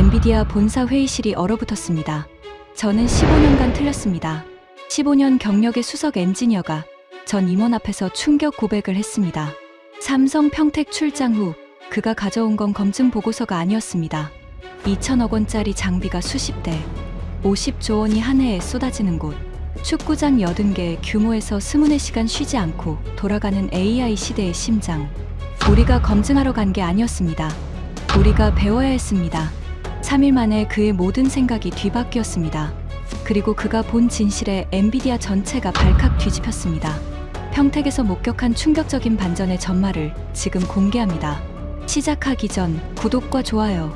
엔비디아 본사 회의실이 얼어붙었습니다. 저는 15년간 틀렸습니다. 15년 경력의 수석 엔지니어가 전 임원 앞에서 충격 고백을 했습니다. 삼성 평택 출장 후 그가 가져온 건 검증 보고서가 아니었습니다. 2천억 원짜리 장비가 수십 대, 50조 원이 한 해에 쏟아지는 곳, 축구장 80개 규모에서 24시간 쉬지 않고 돌아가는 AI 시대의 심장. 우리가 검증하러 간 게 아니었습니다. 우리가 배워야 했습니다. 3일 만에 그의 모든 생각이 뒤바뀌었습니다. 그리고 그가 본 진실에 엔비디아 전체가 발칵 뒤집혔습니다. 평택에서 목격한 충격적인 반전의 전말을 지금 공개합니다. 시작하기 전 구독과 좋아요,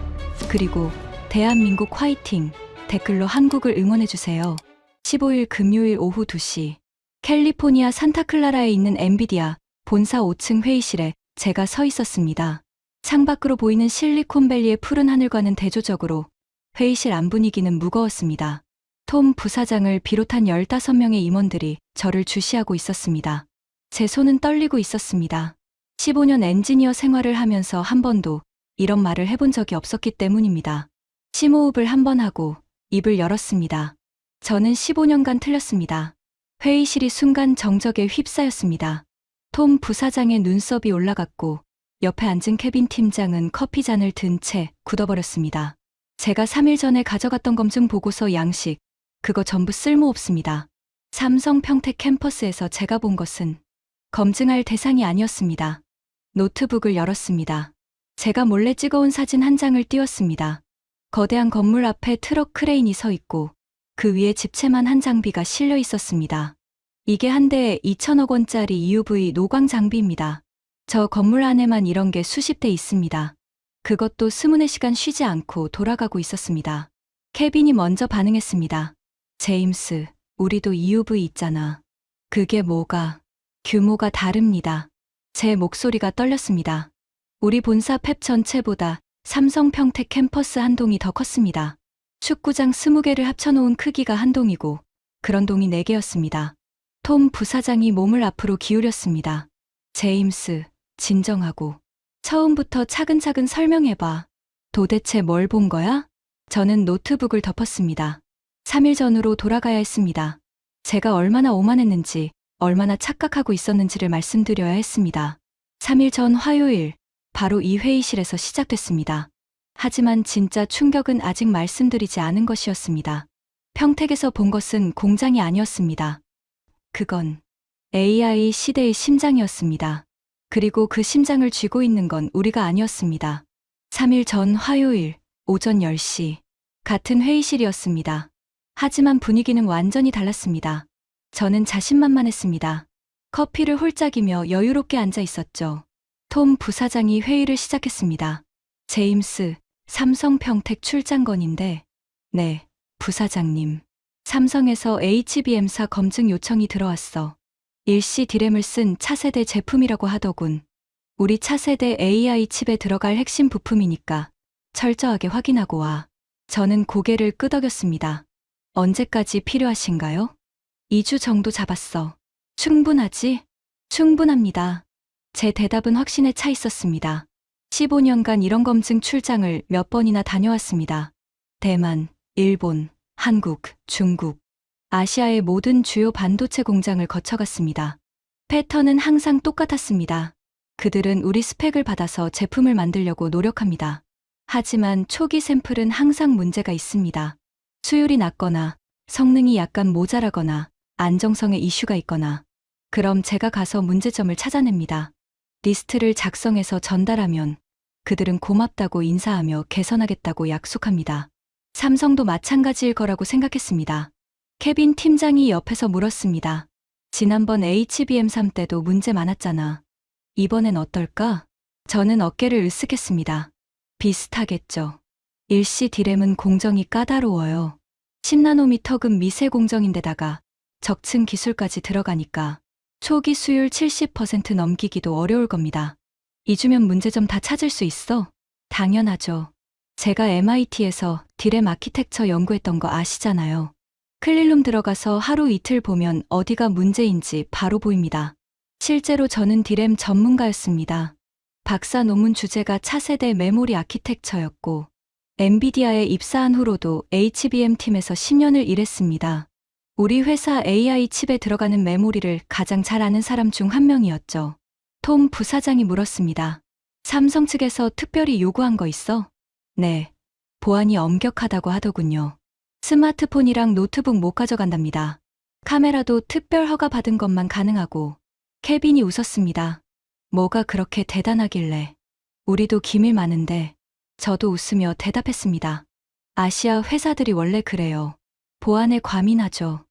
그리고 대한민국 화이팅 댓글로 한국을 응원해주세요. 15일 금요일 오후 2시 캘리포니아 산타클라라에 있는 엔비디아 본사 5층 회의실에 제가 서 있었습니다. 창밖으로 보이는 실리콘밸리의 푸른 하늘과는 대조적으로 회의실 안 분위기는 무거웠습니다. 톰 부사장을 비롯한 15명의 임원들이 저를 주시하고 있었습니다. 제 손은 떨리고 있었습니다. 15년 엔지니어 생활을 하면서 한 번도 이런 말을 해본 적이 없었기 때문입니다. 심호흡을 한 번 하고 입을 열었습니다. 저는 15년간 틀렸습니다. 회의실이 순간 정적에 휩싸였습니다. 톰 부사장의 눈썹이 올라갔고 옆에 앉은 케빈 팀장은 커피잔을 든 채 굳어버렸습니다. 제가 3일 전에 가져갔던 검증 보고서 양식, 그거 전부 쓸모없습니다. 삼성 평택 캠퍼스에서 제가 본 것은 검증할 대상이 아니었습니다. 노트북을 열었습니다. 제가 몰래 찍어온 사진 한 장을 띄웠습니다. 거대한 건물 앞에 트럭 크레인이 서 있고 그 위에 집채만 한 장비가 실려 있었습니다. 이게 한 대에 2천억 원짜리 EUV 노광 장비입니다. 저 건물 안에만 이런 게 수십 대 있습니다. 그것도 24시간 쉬지 않고 돌아가고 있었습니다. 케빈이 먼저 반응했습니다. 제임스, 우리도 EUV 있잖아. 그게 뭐가? 규모가 다릅니다. 제 목소리가 떨렸습니다. 우리 본사 팹 전체보다 삼성 평택 캠퍼스 한 동이 더 컸습니다. 축구장 20개를 합쳐놓은 크기가 한 동이고 그런 동이 4개였습니다. 톰 부사장이 몸을 앞으로 기울였습니다. 제임스, 진정하고 처음부터 차근차근 설명해봐. 도대체 뭘 본 거야? 저는 노트북을 덮었습니다. 3일 전으로 돌아가야 했습니다. 제가 얼마나 오만했는지, 얼마나 착각하고 있었는지를 말씀드려야 했습니다. 3일 전 화요일, 바로 이 회의실에서 시작됐습니다. 하지만 진짜 충격은 아직 말씀드리지 않은 것이었습니다. 평택에서 본 것은 공장이 아니었습니다. 그건 AI 시대의 심장이었습니다. 그리고 그 심장을 쥐고 있는 건 우리가 아니었습니다. 3일 전 화요일 오전 10시 같은 회의실이었습니다. 하지만 분위기는 완전히 달랐습니다. 저는 자신만만했습니다. 커피를 홀짝이며 여유롭게 앉아 있었죠. 톰 부사장이 회의를 시작했습니다. 제임스, 삼성 평택 출장건인데. 네, 부사장님. 삼성에서 HBM사 검증 요청이 들어왔어. 일시 디램을 쓴 차세대 제품이라고 하더군. 우리 차세대 AI 칩에 들어갈 핵심 부품이니까 철저하게 확인하고 와. 저는 고개를 끄덕였습니다. 언제까지 필요하신가요? 2주 정도 잡았어. 충분하지? 충분합니다. 제 대답은 확신에 차 있었습니다. 15년간 이런 검증 출장을 몇 번이나 다녀왔습니다. 대만, 일본, 한국, 중국, 아시아의 모든 주요 반도체 공장을 거쳐갔습니다. 패턴은 항상 똑같았습니다. 그들은 우리 스펙을 받아서 제품을 만들려고 노력합니다. 하지만 초기 샘플은 항상 문제가 있습니다. 수율이 낮거나 성능이 약간 모자라거나 안정성에 이슈가 있거나. 그럼 제가 가서 문제점을 찾아냅니다. 리스트를 작성해서 전달하면 그들은 고맙다고 인사하며 개선하겠다고 약속합니다. 삼성도 마찬가지일 거라고 생각했습니다. 케빈 팀장이 옆에서 물었습니다. 지난번 HBM3 때도 문제 많았잖아. 이번엔 어떨까? 저는 어깨를 으쓱했습니다. 비슷하겠죠. 일시 디램은 공정이 까다로워요. 10나노미터급 미세 공정인데다가 적층 기술까지 들어가니까 초기 수율 70% 넘기기도 어려울 겁니다. 2주면 문제점 다 찾을 수 있어? 당연하죠. 제가 MIT에서 디램 아키텍처 연구했던 거 아시잖아요. 클린룸 들어가서 하루 이틀 보면 어디가 문제인지 바로 보입니다. 실제로 저는 디램 전문가였습니다. 박사 논문 주제가 차세대 메모리 아키텍처였고 엔비디아에 입사한 후로도 HBM 팀에서 10년을 일했습니다. 우리 회사 AI 칩에 들어가는 메모리를 가장 잘 아는 사람 중 한 명이었죠. 톰 부사장이 물었습니다. 삼성 측에서 특별히 요구한 거 있어? 네. 보안이 엄격하다고 하더군요. 스마트폰이랑 노트북 못 가져간답니다. 카메라도 특별 허가 받은 것만 가능하고. 케빈이 웃었습니다. 뭐가 그렇게 대단하길래. 우리도 기밀 많은데. 저도 웃으며 대답했습니다. 아시아 회사들이 원래 그래요. 보안에 과민하죠.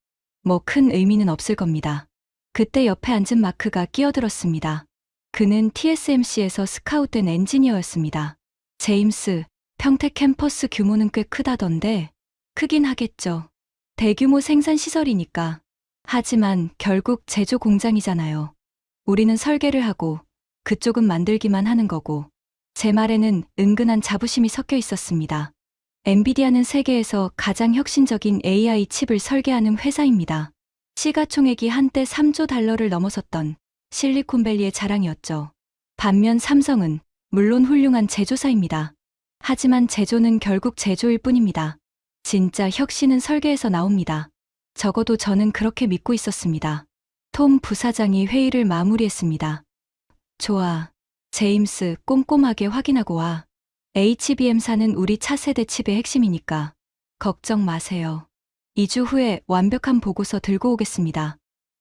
뭐 큰 의미는 없을 겁니다. 그때 옆에 앉은 마크가 끼어들었습니다. 그는 TSMC에서 스카웃된 엔지니어였습니다. 제임스, 평택 캠퍼스 규모는 꽤 크다던데. 크긴 하겠죠. 대규모 생산 시설이니까. 하지만 결국 제조 공장이잖아요. 우리는 설계를 하고 그쪽은 만들기만 하는 거고. 제 말에는 은근한 자부심이 섞여 있었습니다. 엔비디아는 세계에서 가장 혁신적인 AI 칩을 설계하는 회사입니다. 시가총액이 한때 3조 달러를 넘어섰던 실리콘밸리의 자랑이었죠. 반면 삼성은 물론 훌륭한 제조사입니다. 하지만 제조는 결국 제조일 뿐입니다. 진짜 혁신은 설계에서 나옵니다. 적어도 저는 그렇게 믿고 있었습니다. 톰 부사장이 회의를 마무리했습니다. 좋아. 제임스, 꼼꼼하게 확인하고 와. HBM사는 우리 차세대 칩의 핵심이니까. 걱정 마세요. 2주 후에 완벽한 보고서 들고 오겠습니다.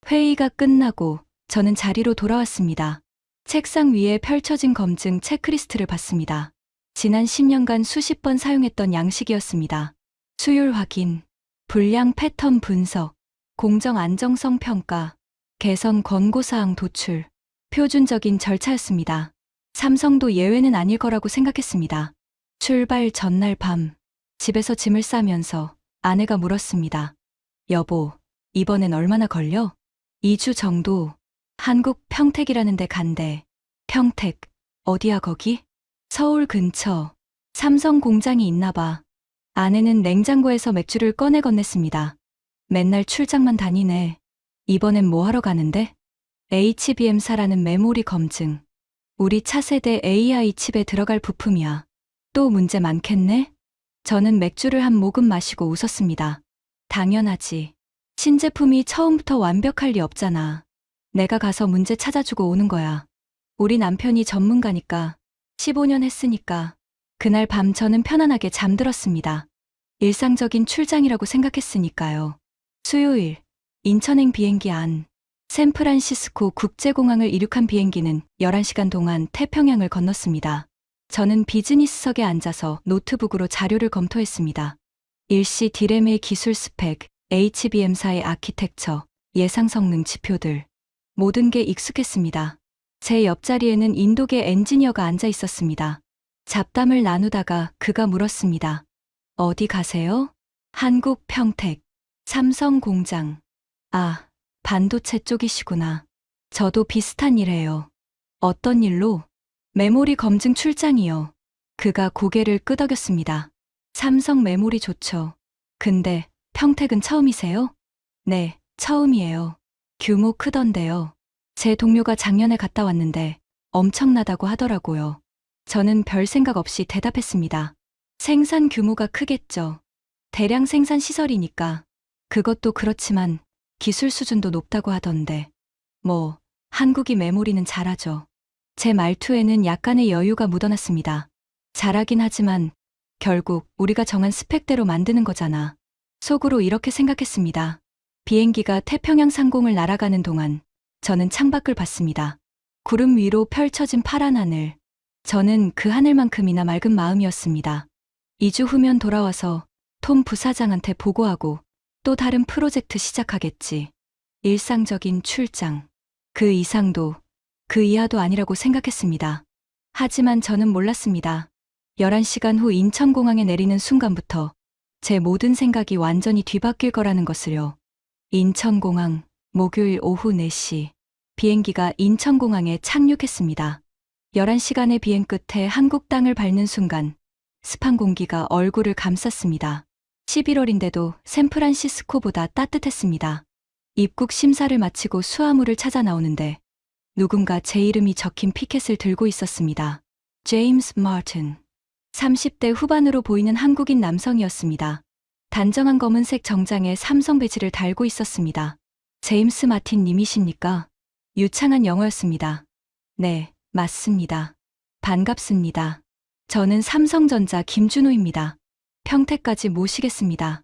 회의가 끝나고 저는 자리로 돌아왔습니다. 책상 위에 펼쳐진 검증 체크리스트를 봤습니다. 지난 10년간 수십 번 사용했던 양식이었습니다. 수율 확인, 불량 패턴 분석, 공정 안정성 평가, 개선 권고사항 도출, 표준적인 절차였습니다. 삼성도 예외는 아닐 거라고 생각했습니다. 출발 전날 밤, 집에서 짐을 싸면서 아내가 물었습니다. 여보, 이번엔 얼마나 걸려? 2주 정도. 한국 평택이라는 데 간대. 평택, 어디야 거기? 서울 근처. 삼성 공장이 있나 봐. 아내는 냉장고에서 맥주를 꺼내 건넸습니다. 맨날 출장만 다니네. 이번엔 뭐 하러 가는데? HBM사라는 메모리 검증. 우리 차세대 AI 칩에 들어갈 부품이야. 또 문제 많겠네? 저는 맥주를 한 모금 마시고 웃었습니다. 당연하지. 신제품이 처음부터 완벽할 리 없잖아. 내가 가서 문제 찾아주고 오는 거야. 우리 남편이 전문가니까. 15년 했으니까. 그날 밤 저는 편안하게 잠들었습니다. 일상적인 출장이라고 생각했으니까요. 수요일, 인천행 비행기 안. 샌프란시스코 국제공항을 이륙한 비행기는 11시간 동안 태평양을 건넜습니다. 저는 비즈니스석에 앉아서 노트북으로 자료를 검토했습니다. 일시 디램의 기술 스펙, HBM사의 아키텍처, 예상 성능 지표들. 모든 게 익숙했습니다. 제 옆자리에는 인도계 엔지니어가 앉아 있었습니다. 잡담을 나누다가 그가 물었습니다. 어디 가세요? 한국 평택, 삼성 공장. 아, 반도체 쪽이시구나. 저도 비슷한 일 해요. 어떤 일로? 메모리 검증 출장이요. 그가 고개를 끄덕였습니다. 삼성 메모리 좋죠. 근데 평택은 처음이세요? 네, 처음이에요. 규모 크던데요. 제 동료가 작년에 갔다 왔는데 엄청나다고 하더라고요. 저는 별 생각 없이 대답했습니다. 생산 규모가 크겠죠. 대량 생산 시설이니까. 그것도 그렇지만 기술 수준도 높다고 하던데. 뭐, 한국이 메모리는 잘하죠. 제 말투에는 약간의 여유가 묻어났습니다. 잘하긴 하지만 결국 우리가 정한 스펙대로 만드는 거잖아. 속으로 이렇게 생각했습니다. 비행기가 태평양 상공을 날아가는 동안 저는 창밖을 봤습니다. 구름 위로 펼쳐진 파란 하늘. 저는 그 하늘만큼이나 맑은 마음이었습니다. 2주 후면 돌아와서 톰 부사장한테 보고하고 또 다른 프로젝트 시작하겠지. 일상적인 출장. 그 이상도, 그 이하도 아니라고 생각했습니다. 하지만 저는 몰랐습니다. 11시간 후 인천공항에 내리는 순간부터 제 모든 생각이 완전히 뒤바뀔 거라는 것을요. 인천공항, 목요일 오후 4시. 비행기가 인천공항에 착륙했습니다. 11시간의 비행 끝에 한국 땅을 밟는 순간 습한 공기가 얼굴을 감쌌습니다. 11월인데도 샌프란시스코보다 따뜻했습니다. 입국 심사를 마치고 수화물을 찾아 나오는데 누군가 제 이름이 적힌 피켓을 들고 있었습니다. 제임스 마틴. 30대 후반으로 보이는 한국인 남성이었습니다. 단정한 검은색 정장에 삼성 배지를 달고 있었습니다. 제임스 마틴 님이십니까? 유창한 영어였습니다. 네, 맞습니다. 반갑습니다. 저는 삼성전자 김준호입니다. 평택까지 모시겠습니다.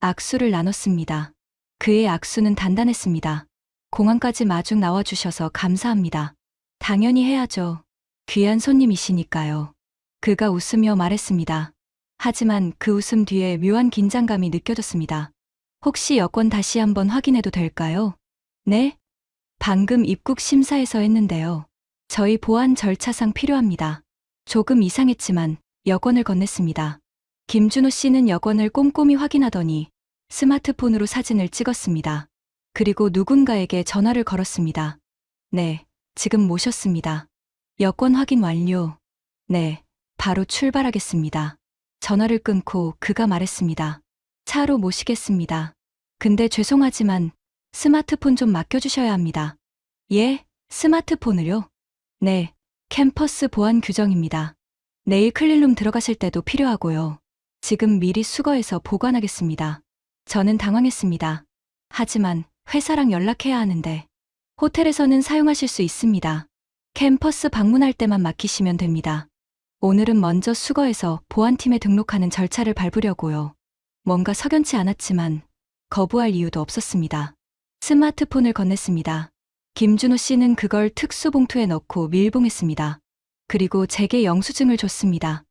악수를 나눴습니다. 그의 악수는 단단했습니다. 공항까지 마중 나와주셔서 감사합니다. 당연히 해야죠. 귀한 손님이시니까요. 그가 웃으며 말했습니다. 하지만 그 웃음 뒤에 묘한 긴장감이 느껴졌습니다. 혹시 여권 다시 한번 확인해도 될까요? 네? 방금 입국 심사에서 했는데요. 저희 보안 절차상 필요합니다. 조금 이상했지만 여권을 건넸습니다. 김준호 씨는 여권을 꼼꼼히 확인하더니 스마트폰으로 사진을 찍었습니다. 그리고 누군가에게 전화를 걸었습니다. 네, 지금 모셨습니다. 여권 확인 완료. 네, 바로 출발하겠습니다. 전화를 끊고 그가 말했습니다. 차로 모시겠습니다. 근데 죄송하지만 스마트폰 좀 맡겨주셔야 합니다. 예? 스마트폰을요? 네, 캠퍼스 보안 규정입니다. 내일 클린룸 들어가실 때도 필요하고요. 지금 미리 수거해서 보관하겠습니다. 저는 당황했습니다. 하지만 회사랑 연락해야 하는데 호텔에서는 사용하실 수 있습니다. 캠퍼스 방문할 때만 맡기시면 됩니다. 오늘은 먼저 수거해서 보안팀에 등록하는 절차를 밟으려고요. 뭔가 석연치 않았지만 거부할 이유도 없었습니다. 스마트폰을 건넸습니다. 김준호 씨는 그걸 특수봉투에 넣고 밀봉했습니다. 그리고 제게 영수증을 줬습니다.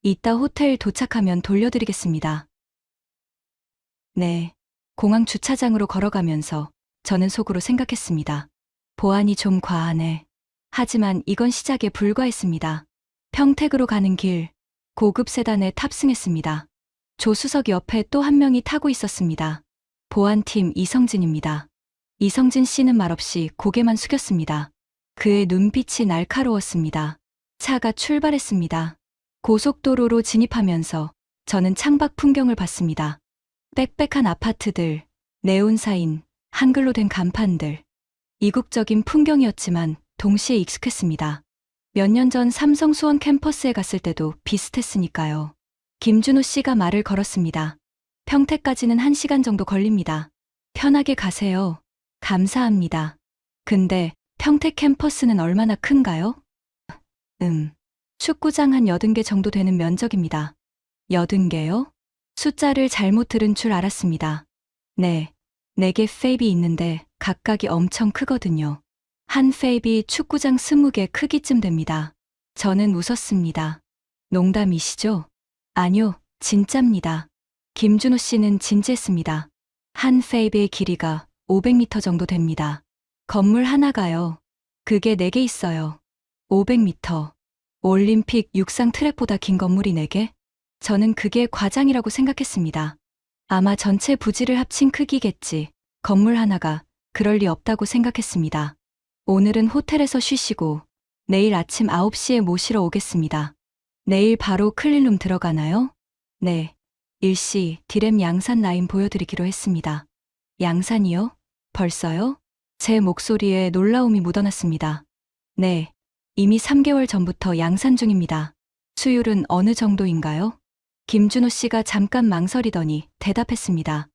이따 호텔 도착하면 돌려드리겠습니다. 네. 공항 주차장으로 걸어가면서 저는 속으로 생각했습니다. 보안이 좀 과하네. 하지만 이건 시작에 불과했습니다. 평택으로 가는 길, 고급 세단에 탑승했습니다. 조수석 옆에 또 한 명이 타고 있었습니다. 보안팀 이성진입니다. 이성진 씨는 말없이 고개만 숙였습니다. 그의 눈빛이 날카로웠습니다. 차가 출발했습니다. 고속도로로 진입하면서 저는 창밖 풍경을 봤습니다. 빽빽한 아파트들, 네온사인, 한글로 된 간판들. 이국적인 풍경이었지만 동시에 익숙했습니다. 몇 년 전 삼성 수원 캠퍼스에 갔을 때도 비슷했으니까요. 김준호 씨가 말을 걸었습니다. 평택까지는 1시간 정도 걸립니다. 편하게 가세요. 감사합니다. 근데 평택 캠퍼스는 얼마나 큰가요? 축구장 한 80개 정도 되는 면적입니다. 80개요? 숫자를 잘못 들은 줄 알았습니다. 네, 4개 페이비 있는데 각각이 엄청 크거든요. 한 페이비 축구장 20개 크기쯤 됩니다. 저는 웃었습니다. 농담이시죠? 아니요, 진짜입니다. 김준호 씨는 진지했습니다. 한 페이비의 길이가 500m 정도 됩니다. 건물 하나가요. 그게 4개 있어요. 500m. 올림픽 육상 트랙보다 긴 건물이 4개? 저는 그게 과장이라고 생각했습니다. 아마 전체 부지를 합친 크기겠지. 건물 하나가 그럴 리 없다고 생각했습니다. 오늘은 호텔에서 쉬시고 내일 아침 9시에 모시러 오겠습니다. 내일 바로 클린룸 들어가나요? 네. 일시 디램 양산 라인 보여드리기로 했습니다. 양산이요? 벌써요? 제 목소리에 놀라움이 묻어났습니다. 네. 이미 3개월 전부터 양산 중입니다. 수율은 어느 정도인가요? 김준호 씨가 잠깐 망설이더니 대답했습니다.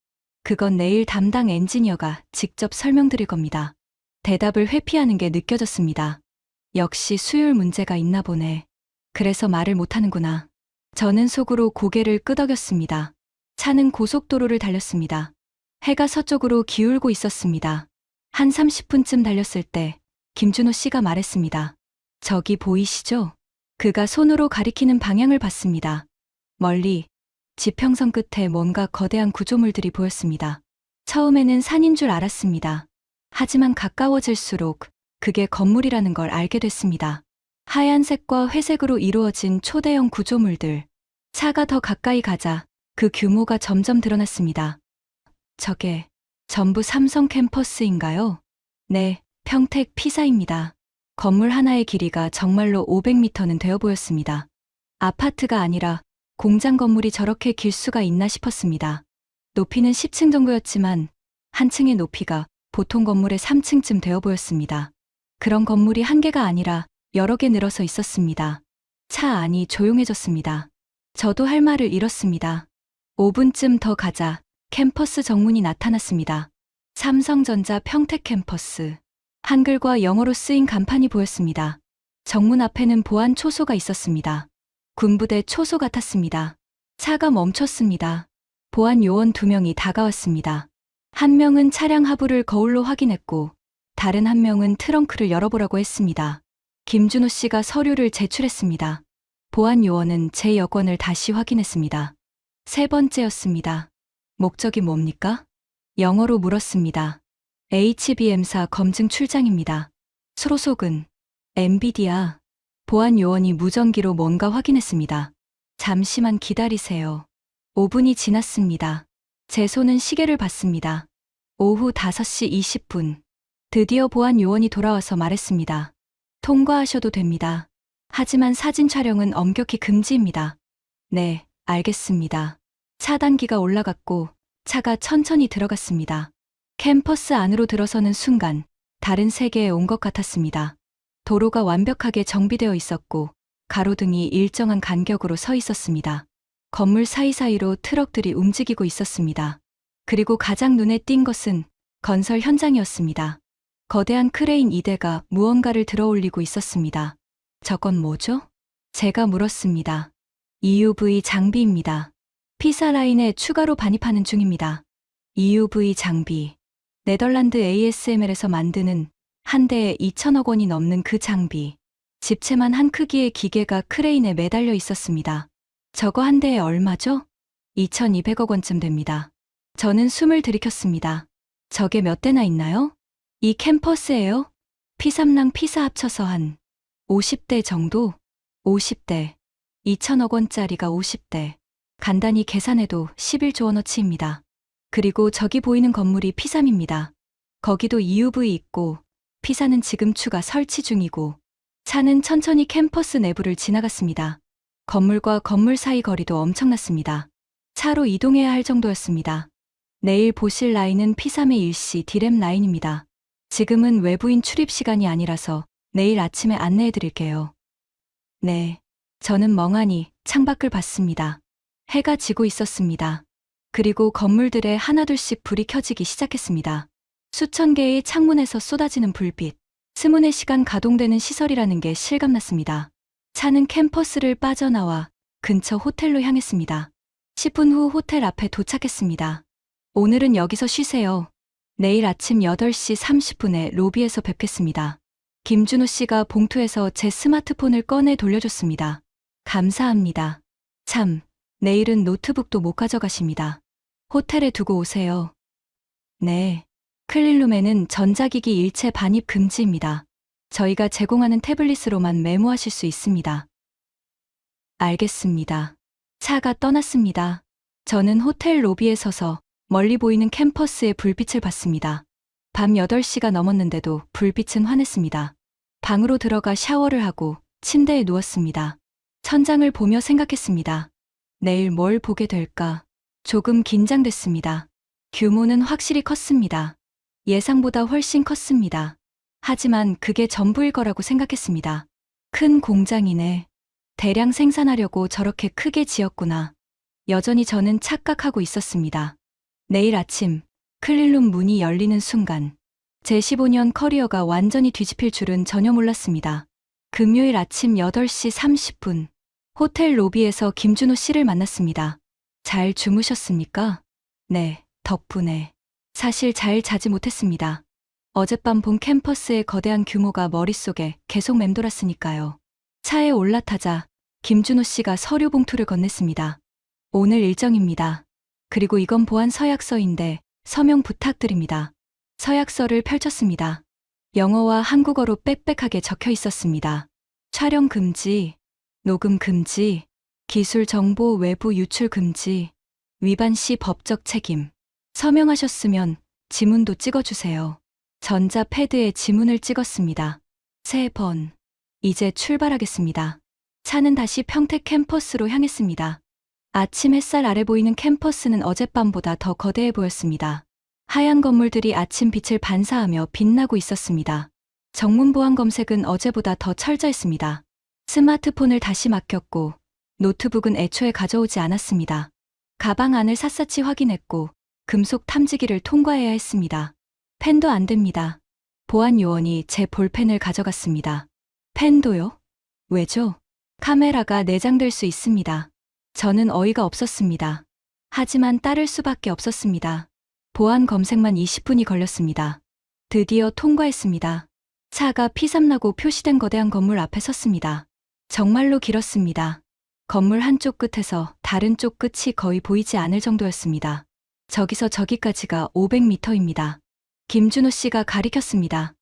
그건 내일 담당 엔지니어가 직접 설명드릴 겁니다. 대답을 회피하는 게 느껴졌습니다. 역시 수율 문제가 있나 보네. 그래서 말을 못하는구나. 저는 속으로 고개를 끄덕였습니다. 차는 고속도로를 달렸습니다. 해가 서쪽으로 기울고 있었습니다. 한 30분쯤 달렸을 때 김준호 씨가 말했습니다. 저기 보이시죠? 그가 손으로 가리키는 방향을 봤습니다. 멀리 지평선 끝에 뭔가 거대한 구조물들이 보였습니다. 처음에는 산인 줄 알았습니다. 하지만 가까워질수록 그게 건물이라는 걸 알게 됐습니다. 하얀색과 회색으로 이루어진 초대형 구조물들. 차가 더 가까이 가자 그 규모가 점점 드러났습니다. 저게 전부 삼성 캠퍼스인가요? 네, 평택 피사입니다. 건물 하나의 길이가 정말로 500m는 되어 보였습니다. 아파트가 아니라 공장 건물이 저렇게 길 수가 있나 싶었습니다. 높이는 10층 정도였지만 한 층의 높이가 보통 건물의 3층쯤 되어 보였습니다. 그런 건물이 한 개가 아니라 여러 개 늘어서 있었습니다. 차 안이 조용해졌습니다. 저도 할 말을 잃었습니다. 5분쯤 더 가자 캠퍼스 정문이 나타났습니다. 삼성전자 평택 캠퍼스. 한글과 영어로 쓰인 간판이 보였습니다. 정문 앞에는 보안 초소가 있었습니다. 군부대 초소 같았습니다. 차가 멈췄습니다. 보안 요원 2명이 다가왔습니다. 한 명은 차량 하부를 거울로 확인했고 다른 한 명은 트렁크를 열어보라고 했습니다. 김준호 씨가 서류를 제출했습니다. 보안 요원은 제 여권을 다시 확인했습니다. 3번째였습니다. 목적이 뭡니까? 영어로 물었습니다. HBM사 검증 출장입니다. 소속은 엔비디아. 보안 요원이 무전기로 뭔가 확인했습니다. 잠시만 기다리세요. 5분이 지났습니다. 제 손은 시계를 봤습니다. 오후 5시 20분. 드디어 보안 요원이 돌아와서 말했습니다. 통과하셔도 됩니다. 하지만 사진 촬영은 엄격히 금지입니다. 네, 알겠습니다. 차단기가 올라갔고 차가 천천히 들어갔습니다. 캠퍼스 안으로 들어서는 순간 다른 세계에 온 것 같았습니다. 도로가 완벽하게 정비되어 있었고 가로등이 일정한 간격으로 서 있었습니다. 건물 사이사이로 트럭들이 움직이고 있었습니다. 그리고 가장 눈에 띈 것은 건설 현장이었습니다. 거대한 크레인 2대가 무언가를 들어올리고 있었습니다. 저건 뭐죠? 제가 물었습니다. EUV 장비입니다. 피사 라인에 추가로 반입하는 중입니다. EUV 장비. 네덜란드 ASML에서 만드는 한 대에 2천억 원이 넘는 그 장비. 집채만 한 크기의 기계가 크레인에 매달려 있었습니다. 저거 한 대에 얼마죠? 2,200억 원쯤 됩니다. 저는 숨을 들이켰습니다. 저게 몇 대나 있나요? 이 캠퍼스에요? P3랑 P4 합쳐서 한 50대 정도? 50대. 2천억 원짜리가 50대. 간단히 계산해도 11조 원어치입니다. 그리고 저기 보이는 건물이 P3입니다. 거기도 EUV 있고 P4는 지금 추가 설치 중이고 차는 천천히 캠퍼스 내부를 지나갔습니다. 건물과 건물 사이 거리도 엄청났습니다. 차로 이동해야 할 정도였습니다. 내일 보실 라인은 P3의 일시 디램 라인입니다. 지금은 외부인 출입 시간이 아니라서 내일 아침에 안내해 드릴게요. 네. 저는 멍하니 창밖을 봤습니다. 해가 지고 있었습니다. 그리고 건물들에 하나둘씩 불이 켜지기 시작했습니다. 수천 개의 창문에서 쏟아지는 불빛. 스문의 시간 가동되는 시설이라는 게 실감났습니다. 차는 캠퍼스를 빠져나와 근처 호텔로 향했습니다. 10분 후 호텔 앞에 도착했습니다. 오늘은 여기서 쉬세요. 내일 아침 8시 30분에 로비에서 뵙겠습니다. 김준호 씨가 봉투에서 제 스마트폰을 꺼내 돌려줬습니다. 감사합니다. 참, 내일은 노트북도 못 가져가십니다. 호텔에 두고 오세요. 네. 클린룸에는 전자기기 일체 반입 금지입니다. 저희가 제공하는 태블릿으로만 메모하실 수 있습니다. 알겠습니다. 차가 떠났습니다. 저는 호텔 로비에 서서 멀리 보이는 캠퍼스의 불빛을 봤습니다. 밤 8시가 넘었는데도 불빛은 환했습니다. 방으로 들어가 샤워를 하고 침대에 누웠습니다. 천장을 보며 생각했습니다. 내일 뭘 보게 될까? 조금 긴장됐습니다. 규모는 확실히 컸습니다. 예상보다 훨씬 컸습니다. 하지만 그게 전부일 거라고 생각했습니다. 큰 공장이네. 대량 생산하려고 저렇게 크게 지었구나. 여전히 저는 착각하고 있었습니다. 내일 아침 클린룸 문이 열리는 순간 제 15년 커리어가 완전히 뒤집힐 줄은 전혀 몰랐습니다. 금요일 아침 8시 30분 호텔 로비에서 김준호 씨를 만났습니다. 잘 주무셨습니까? 네, 덕분에. 사실 잘 자지 못했습니다. 어젯밤 본 캠퍼스의 거대한 규모가 머릿속에 계속 맴돌았으니까요. 차에 올라타자 김준호 씨가 서류 봉투를 건넸습니다. 오늘 일정입니다. 그리고 이건 보안 서약서인데 서명 부탁드립니다. 서약서를 펼쳤습니다. 영어와 한국어로 빽빽하게 적혀 있었습니다. 촬영 금지, 녹음 금지, 기술 정보 외부 유출 금지, 위반 시 법적 책임. 서명하셨으면 지문도 찍어주세요. 전자 패드에 지문을 찍었습니다. 3번. 이제 출발하겠습니다. 차는 다시 평택 캠퍼스로 향했습니다. 아침 햇살 아래 보이는 캠퍼스는 어젯밤보다 더 거대해 보였습니다. 하얀 건물들이 아침 빛을 반사하며 빛나고 있었습니다. 정문 보안 검색은 어제보다 더 철저했습니다. 스마트폰을 다시 맡겼고 노트북은 애초에 가져오지 않았습니다. 가방 안을 샅샅이 확인했고 금속 탐지기를 통과해야 했습니다. 펜도 안 됩니다. 보안 요원이 제 볼펜을 가져갔습니다. 펜도요? 왜죠? 카메라가 내장될 수 있습니다. 저는 어이가 없었습니다. 하지만 따를 수밖에 없었습니다. 보안 검색만 20분이 걸렸습니다. 드디어 통과했습니다. 차가 피삼라고 표시된 거대한 건물 앞에 섰습니다. 정말로 길었습니다. 건물 한쪽 끝에서 다른 쪽 끝이 거의 보이지 않을 정도였습니다. 저기서 저기까지가 500m입니다. 김준호 씨가 가리켰습니다.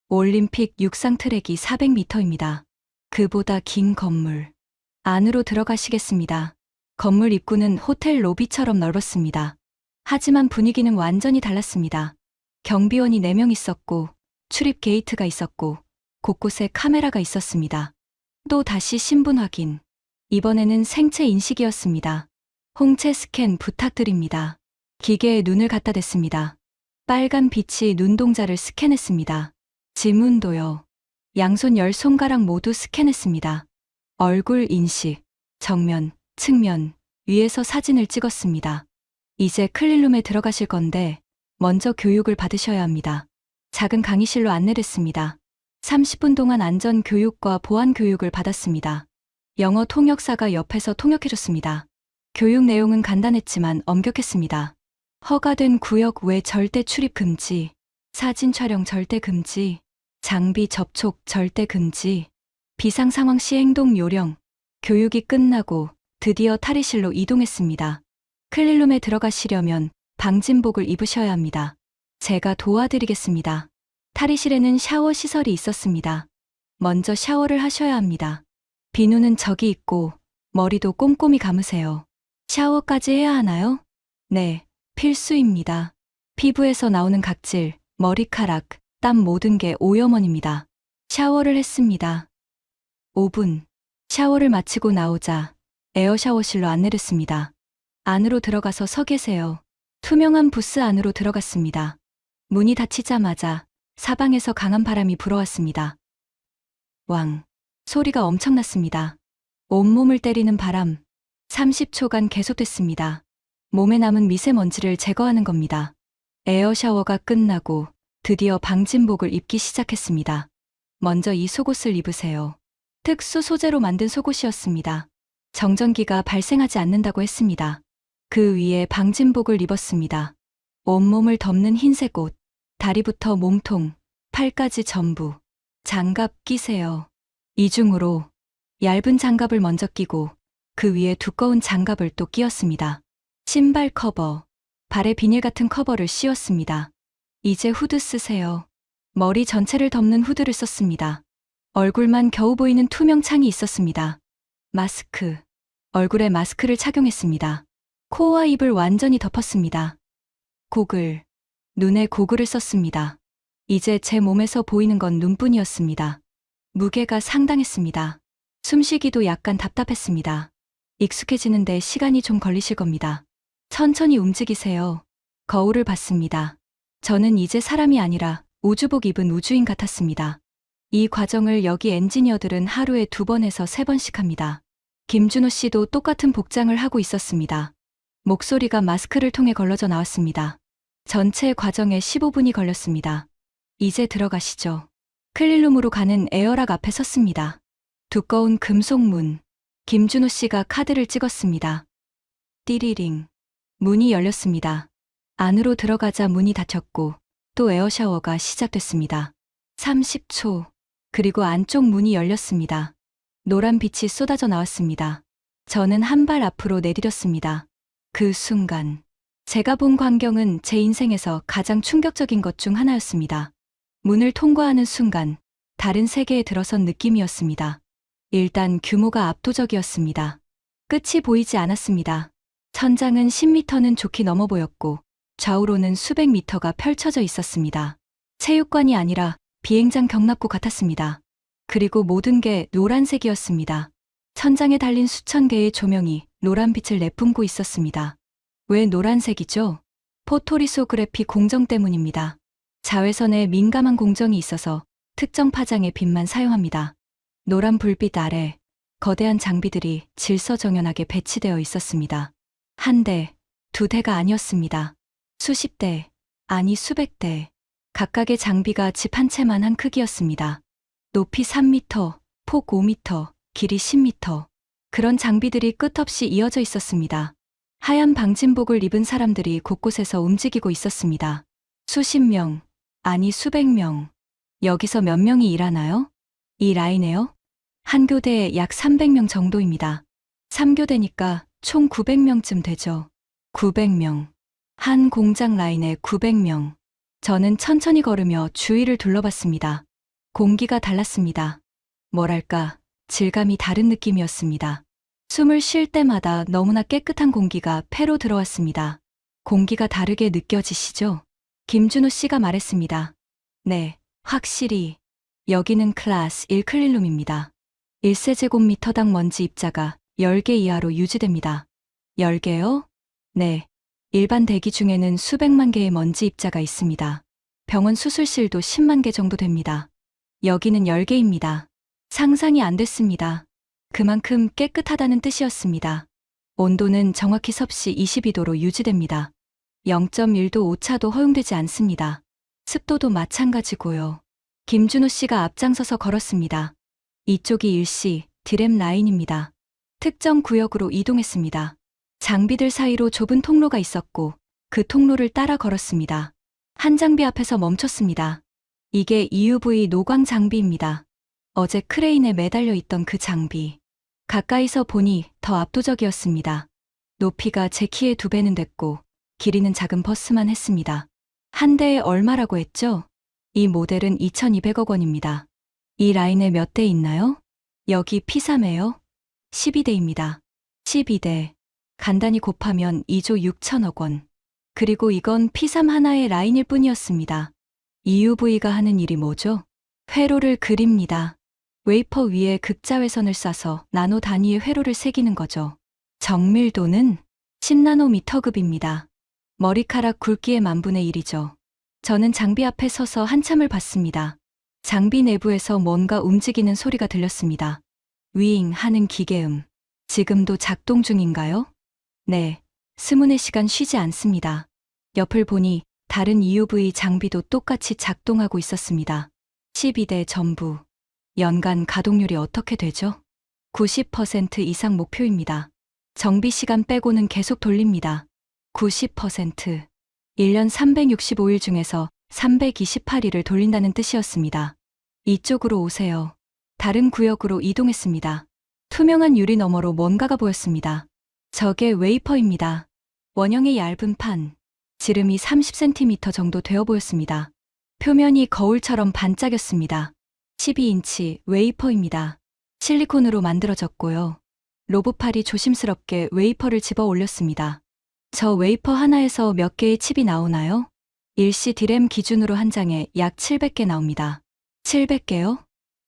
올림픽 육상 트랙이 400m입니다. 그보다 긴 건물. 안으로 들어가시겠습니다. 건물 입구는 호텔 로비처럼 넓었습니다. 하지만 분위기는 완전히 달랐습니다. 경비원이 4명 있었고 출입 게이트가 있었고 곳곳에 카메라가 있었습니다. 또 다시 신분 확인. 이번에는 생체 인식이었습니다. 홍채 스캔 부탁드립니다. 기계에 눈을 갖다 댔습니다. 빨간 빛이 눈동자를 스캔했습니다. 지문도요. 양손 10손가락 모두 스캔했습니다. 얼굴 인식, 정면, 측면, 위에서 사진을 찍었습니다. 이제 클린룸에 들어가실 건데 먼저 교육을 받으셔야 합니다. 작은 강의실로 안내됐습니다. 30분 동안 안전 교육과 보안 교육을 받았습니다. 영어 통역사가 옆에서 통역해줬습니다. 교육 내용은 간단했지만 엄격했습니다. 허가된 구역 외 절대 출입 금지, 사진 촬영 절대 금지, 장비 접촉 절대 금지, 비상 상황 시 행동 요령. 교육이 끝나고 드디어 탈의실로 이동했습니다. 클린룸에 들어가시려면 방진복을 입으셔야 합니다. 제가 도와드리겠습니다. 탈의실에는 샤워 시설이 있었습니다. 먼저 샤워를 하셔야 합니다. 비누는 저기 있고 머리도 꼼꼼히 감으세요. 샤워까지 해야 하나요? 네, 필수입니다. 피부에서 나오는 각질, 머리카락, 땀 모든 게 오염원입니다. 샤워를 했습니다. 5분. 샤워를 마치고 나오자 에어샤워실로 안내됐습니다. 안으로 들어가서 서 계세요. 투명한 부스 안으로 들어갔습니다. 문이 닫히자마자 사방에서 강한 바람이 불어왔습니다. 왕. 소리가 엄청났습니다. 온몸을 때리는 바람. 30초간 계속됐습니다. 몸에 남은 미세먼지를 제거하는 겁니다. 에어샤워가 끝나고 드디어 방진복을 입기 시작했습니다. 먼저 이 속옷을 입으세요. 특수 소재로 만든 속옷이었습니다. 정전기가 발생하지 않는다고 했습니다. 그 위에 방진복을 입었습니다. 온몸을 덮는 흰색 옷, 다리부터 몸통, 팔까지 전부. 장갑 끼세요. 이중으로 얇은 장갑을 먼저 끼고 그 위에 두꺼운 장갑을 또 끼웠습니다. 신발 커버, 발에 비닐 같은 커버를 씌웠습니다. 이제 후드 쓰세요. 머리 전체를 덮는 후드를 썼습니다. 얼굴만 겨우 보이는 투명 창이 있었습니다. 마스크. 얼굴에 마스크를 착용했습니다. 코와 입을 완전히 덮었습니다. 고글. 눈에 고글을 썼습니다. 이제 제 몸에서 보이는 건 눈뿐이었습니다. 무게가 상당했습니다. 숨쉬기도 약간 답답했습니다. 익숙해지는데 시간이 좀 걸리실 겁니다. 천천히 움직이세요. 거울을 봤습니다. 저는 이제 사람이 아니라 우주복 입은 우주인 같았습니다. 이 과정을 여기 엔지니어들은 하루에 2번에서 3번씩 합니다. 김준호 씨도 똑같은 복장을 하고 있었습니다. 목소리가 마스크를 통해 걸러져 나왔습니다. 전체 과정에 15분이 걸렸습니다. 이제 들어가시죠. 클린룸으로 가는 에어락 앞에 섰습니다. 두꺼운 금속 문. 김준호 씨가 카드를 찍었습니다. 띠리링. 문이 열렸습니다. 안으로 들어가자 문이 닫혔고 또 에어샤워가 시작됐습니다. 30초. 그리고 안쪽 문이 열렸습니다. 노란 빛이 쏟아져 나왔습니다. 저는 한 발 앞으로 내디뎠습니다. 그 순간 제가 본 광경은 제 인생에서 가장 충격적인 것 중 하나였습니다. 문을 통과하는 순간 다른 세계에 들어선 느낌이었습니다. 일단 규모가 압도적이었습니다. 끝이 보이지 않았습니다. 천장은 10m는 좋게 넘어 보였고 좌우로는 수백 미터가 펼쳐져 있었습니다. 체육관이 아니라 비행장 경납고 같았습니다. 그리고 모든 게 노란색이었습니다. 천장에 달린 수천 개의 조명이 노란빛을 내뿜고 있었습니다. 왜 노란색이죠? 포토리소그래피 공정 때문입니다. 자외선에 민감한 공정이 있어서 특정 파장의 빛만 사용합니다. 노란 불빛 아래 거대한 장비들이 질서정연하게 배치되어 있었습니다. 한 대, 두 대가 아니었습니다. 수십 대, 아니 수백 대. 각각의 장비가 집 한 채만 한 크기였습니다. 높이 3m, 폭 5m, 길이 10m. 그런 장비들이 끝없이 이어져 있었습니다. 하얀 방진복을 입은 사람들이 곳곳에서 움직이고 있었습니다. 수십 명, 아니 수백 명. 여기서 몇 명이 일하나요? 이 라인에요? 한 교대에 약 300명 정도입니다. 3교대니까 총 900명쯤 되죠. 900명. 한 공장 라인에 900명. 저는 천천히 걸으며 주위를 둘러봤습니다. 공기가 달랐습니다. 뭐랄까, 질감이 다른 느낌이었습니다. 숨을 쉴 때마다 너무나 깨끗한 공기가 폐로 들어왔습니다. 공기가 다르게 느껴지시죠? 김준호 씨가 말했습니다. 네, 확실히. 여기는 클래스 1 클린룸입니다. 1세제곱미터당 먼지 입자가 10개 이하로 유지됩니다. 10개요? 네. 일반 대기 중에는 수백만 개의 먼지 입자가 있습니다. 병원 수술실도 10만 개 정도 됩니다. 여기는 10개입니다. 상상이 안 됐습니다. 그만큼 깨끗하다는 뜻이었습니다. 온도는 정확히 섭씨 22도로 유지됩니다. 0.1도 오차도 허용되지 않습니다. 습도도 마찬가지고요. 김준호 씨가 앞장서서 걸었습니다. 이쪽이 일시 디램 라인입니다. 특정 구역으로 이동했습니다. 장비들 사이로 좁은 통로가 있었고 그 통로를 따라 걸었습니다. 한 장비 앞에서 멈췄습니다. 이게 EUV 노광 장비입니다. 어제 크레인에 매달려 있던 그 장비. 가까이서 보니 더 압도적이었습니다. 높이가 제 키의 2배는 됐고 길이는 작은 버스만 했습니다. 한 대에 얼마라고 했죠? 이 모델은 2,200억 원입니다. 이 라인에 몇 대 있나요? 여기 P3에요? 12대입니다. 12대. 간단히 곱하면 2조 6천억 원. 그리고 이건 P3 하나의 라인일 뿐이었습니다. EUV가 하는 일이 뭐죠? 회로를 그립니다. 웨이퍼 위에 극자외선을 쏴서 나노 단위의 회로를 새기는 거죠. 정밀도는 10나노미터급입니다. 머리카락 굵기의 만분의 1이죠. 저는 장비 앞에 서서 한참을 봤습니다. 장비 내부에서 뭔가 움직이는 소리가 들렸습니다. 윙 하는 기계음. 지금도 작동 중인가요? 네. 24시간 쉬지 않습니다. 옆을 보니 다른 EUV 장비도 똑같이 작동하고 있었습니다. 12대 전부. 연간 가동률이 어떻게 되죠? 90% 이상 목표입니다. 정비 시간 빼고는 계속 돌립니다. 90%. 1년 365일 중에서 328일을 돌린다는 뜻이었습니다. 이쪽으로 오세요. 다른 구역으로 이동했습니다. 투명한 유리 너머로 뭔가가 보였습니다. 저게 웨이퍼입니다. 원형의 얇은 판. 지름이 30cm 정도 되어 보였습니다. 표면이 거울처럼 반짝였습니다. 12인치 웨이퍼입니다. 실리콘으로 만들어졌고요. 로봇팔이 조심스럽게 웨이퍼를 집어 올렸습니다. 저 웨이퍼 하나에서 몇 개의 칩이 나오나요? 일시 디램 기준으로 한 장에 약 700개 나옵니다. 700개요?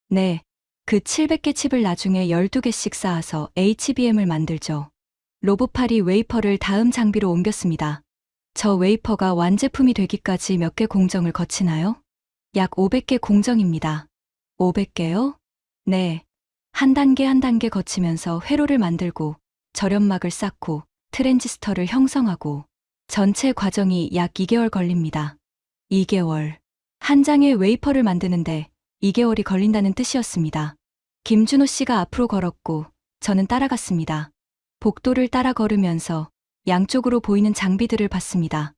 네. 그 700개 칩을 나중에 12개씩 쌓아서 HBM을 만들죠. 로봇팔이 웨이퍼를 다음 장비로 옮겼습니다. 저 웨이퍼가 완제품이 되기까지 몇 개 공정을 거치나요? 약 500개 공정입니다. 500개요? 네. 한 단계 한 단계 거치면서 회로를 만들고 절연막을 쌓고 트랜지스터를 형성하고 전체 과정이 약 2개월 걸립니다. 2개월. 한 장의 웨이퍼를 만드는데 2개월이 걸린다는 뜻이었습니다. 김준호 씨가 앞으로 걸었고 저는 따라갔습니다. 복도를 따라 걸으면서 양쪽으로 보이는 장비들을 봤습니다.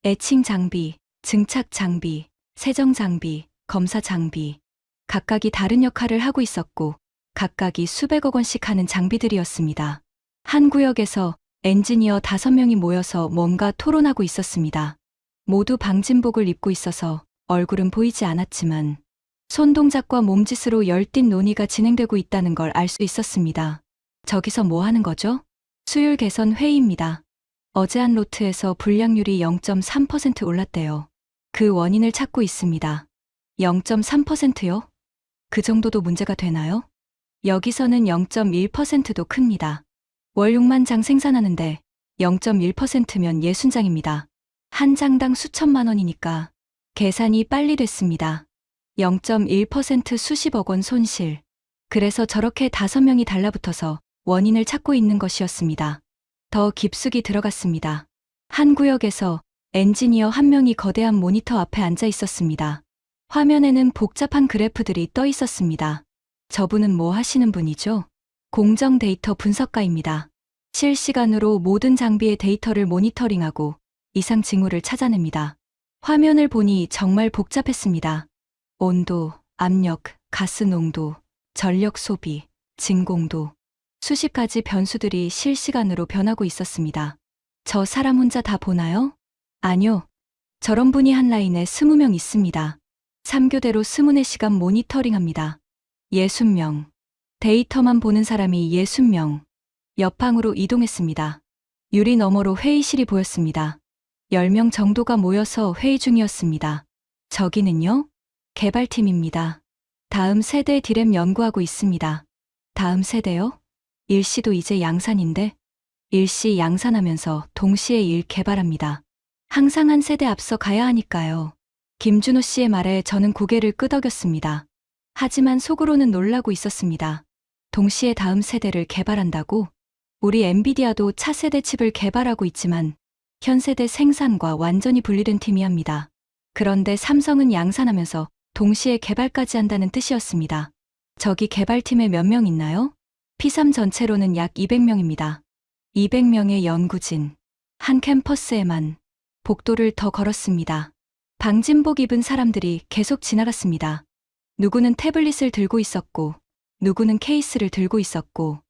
에칭 장비, 증착 장비, 세정 장비, 검사 장비. 각각이 다른 역할을 하고 있었고 각각이 수백억 원씩 하는 장비들이었습니다. 한 구역에서 엔지니어 5명이 모여서 뭔가 토론하고 있었습니다. 모두 방진복을 입고 있어서 얼굴은 보이지 않았지만 손동작과 몸짓으로 열띤 논의가 진행되고 있다는 걸 알 수 있었습니다. 저기서 뭐 하는 거죠? 수율 개선 회의입니다. 어제 한 로트에서 불량률이 0.3% 올랐대요. 그 원인을 찾고 있습니다. 0.3%요? 그 정도도 문제가 되나요? 여기서는 0.1%도 큽니다. 월 6만 장 생산하는데 0.1%면 60장입니다. 한 장당 수천만 원이니까 계산이 빨리 됐습니다. 0.1% 수십억 원 손실. 그래서 저렇게 5명이 달라붙어서 원인을 찾고 있는 것이었습니다. 더 깊숙이 들어갔습니다. 한 구역에서 엔지니어 한 명이 거대한 모니터 앞에 앉아 있었습니다. 화면에는 복잡한 그래프들이 떠 있었습니다. 저분은 뭐 하시는 분이죠? 공정 데이터 분석가입니다. 실시간으로 모든 장비의 데이터를 모니터링하고 이상 징후를 찾아냅니다. 화면을 보니 정말 복잡했습니다. 온도, 압력, 가스 농도, 전력 소비, 진공도, 수십 가지 변수들이 실시간으로 변하고 있었습니다. 저 사람 혼자 다 보나요? 아니요. 저런 분이 한 라인에 20명 있습니다. 3교대로 24시간 모니터링합니다. 60명. 데이터만 보는 사람이 60명. 옆방으로 이동했습니다. 유리 너머로 회의실이 보였습니다. 10명 정도가 모여서 회의 중이었습니다. 저기는요? 개발팀입니다. 다음 세대 디램 연구하고 있습니다. 다음 세대요? 일시도 이제 양산인데? 일시 양산하면서 동시에 일 개발합니다. 항상 한 세대 앞서 가야 하니까요. 김준호 씨의 말에 저는 고개를 끄덕였습니다. 하지만 속으로는 놀라고 있었습니다. 동시에 다음 세대를 개발한다고? 우리 엔비디아도 차세대 칩을 개발하고 있지만 현 세대 생산과 완전히 분리된 팀이 합니다. 그런데 삼성은 양산하면서 동시에 개발까지 한다는 뜻이었습니다. 저기 개발팀에 몇 명 있나요? P3 전체로는 약 200명입니다. 200명의 연구진. 한 캠퍼스에만 복도를 더 걸었습니다. 방진복 입은 사람들이 계속 지나갔습니다. 누구는 태블릿을 들고 있었고, 누구는 케이스를 들고 있었고,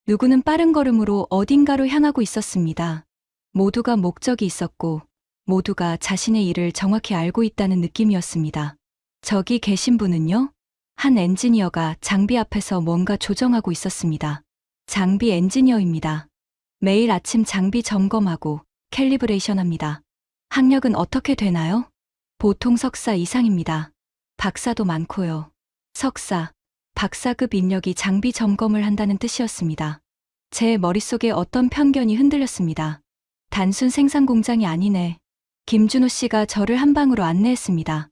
누구는 빠른 걸음으로 어딘가로 향하고 있었습니다. 모두가 목적이 있었고, 모두가 자신의 일을 정확히 알고 있다는 느낌이었습니다. 저기 계신 분은요? 한 엔지니어가 장비 앞에서 뭔가 조정하고 있었습니다. 장비 엔지니어입니다. 매일 아침 장비 점검하고 캘리브레이션 합니다. 학력은 어떻게 되나요? 보통 석사 이상입니다. 박사도 많고요. 석사, 박사급 인력이 장비 점검을 한다는 뜻이었습니다. 제 머릿속에 어떤 편견이 흔들렸습니다. 단순 생산 공장이 아니네. 김준호 씨가 저를 한 방으로 안내했습니다.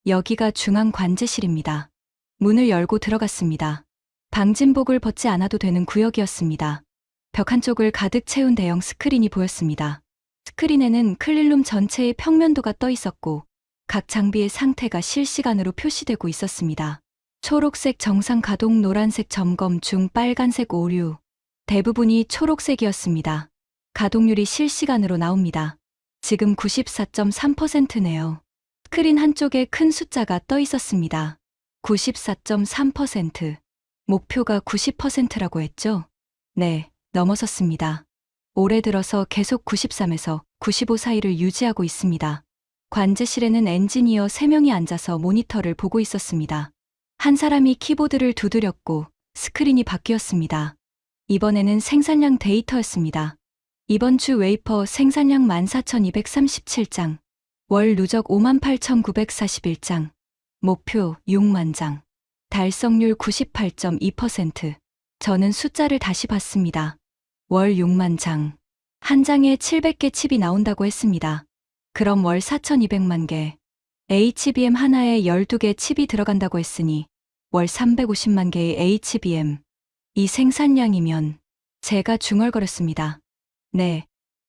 여기가 중앙 관제실입니다. 문을 열고 들어갔습니다. 방진복을 벗지 않아도 되는 구역이었습니다. 벽 한쪽을 가득 채운 대형 스크린이 보였습니다. 스크린에는 클린룸 전체의 평면도가 떠 있었고 각 장비의 상태가 실시간으로 표시되고 있었습니다. 초록색 정상 가동, 노란색 점검 중, 빨간색 오류. 대부분이 초록색이었습니다. 가동률이 실시간으로 나옵니다. 지금 94.3%네요. 스크린 한쪽에 큰 숫자가 떠 있었습니다. 94.3%. 목표가 90%라고 했죠? 네, 넘어섰습니다. 올해 들어서 계속 93에서 95 사이를 유지하고 있습니다. 관제실에는 엔지니어 3명이 앉아서 모니터를 보고 있었습니다. 한 사람이 키보드를 두드렸고 스크린이 바뀌었습니다. 이번에는 생산량 데이터였습니다. 이번 주 웨이퍼 생산량 14,237장, 월 누적 58,941장, 목표 6만 장, 달성률 98.2%. 저는 숫자를 다시 봤습니다. 월 6만 장. 한 장에 700개 칩이 나온다고 했습니다. 그럼 월 4,200만 개. HBM 하나에 12개 칩이 들어간다고 했으니 월 350만 개의 HBM. 이 생산량이면 제가 중얼거렸습니다. 네.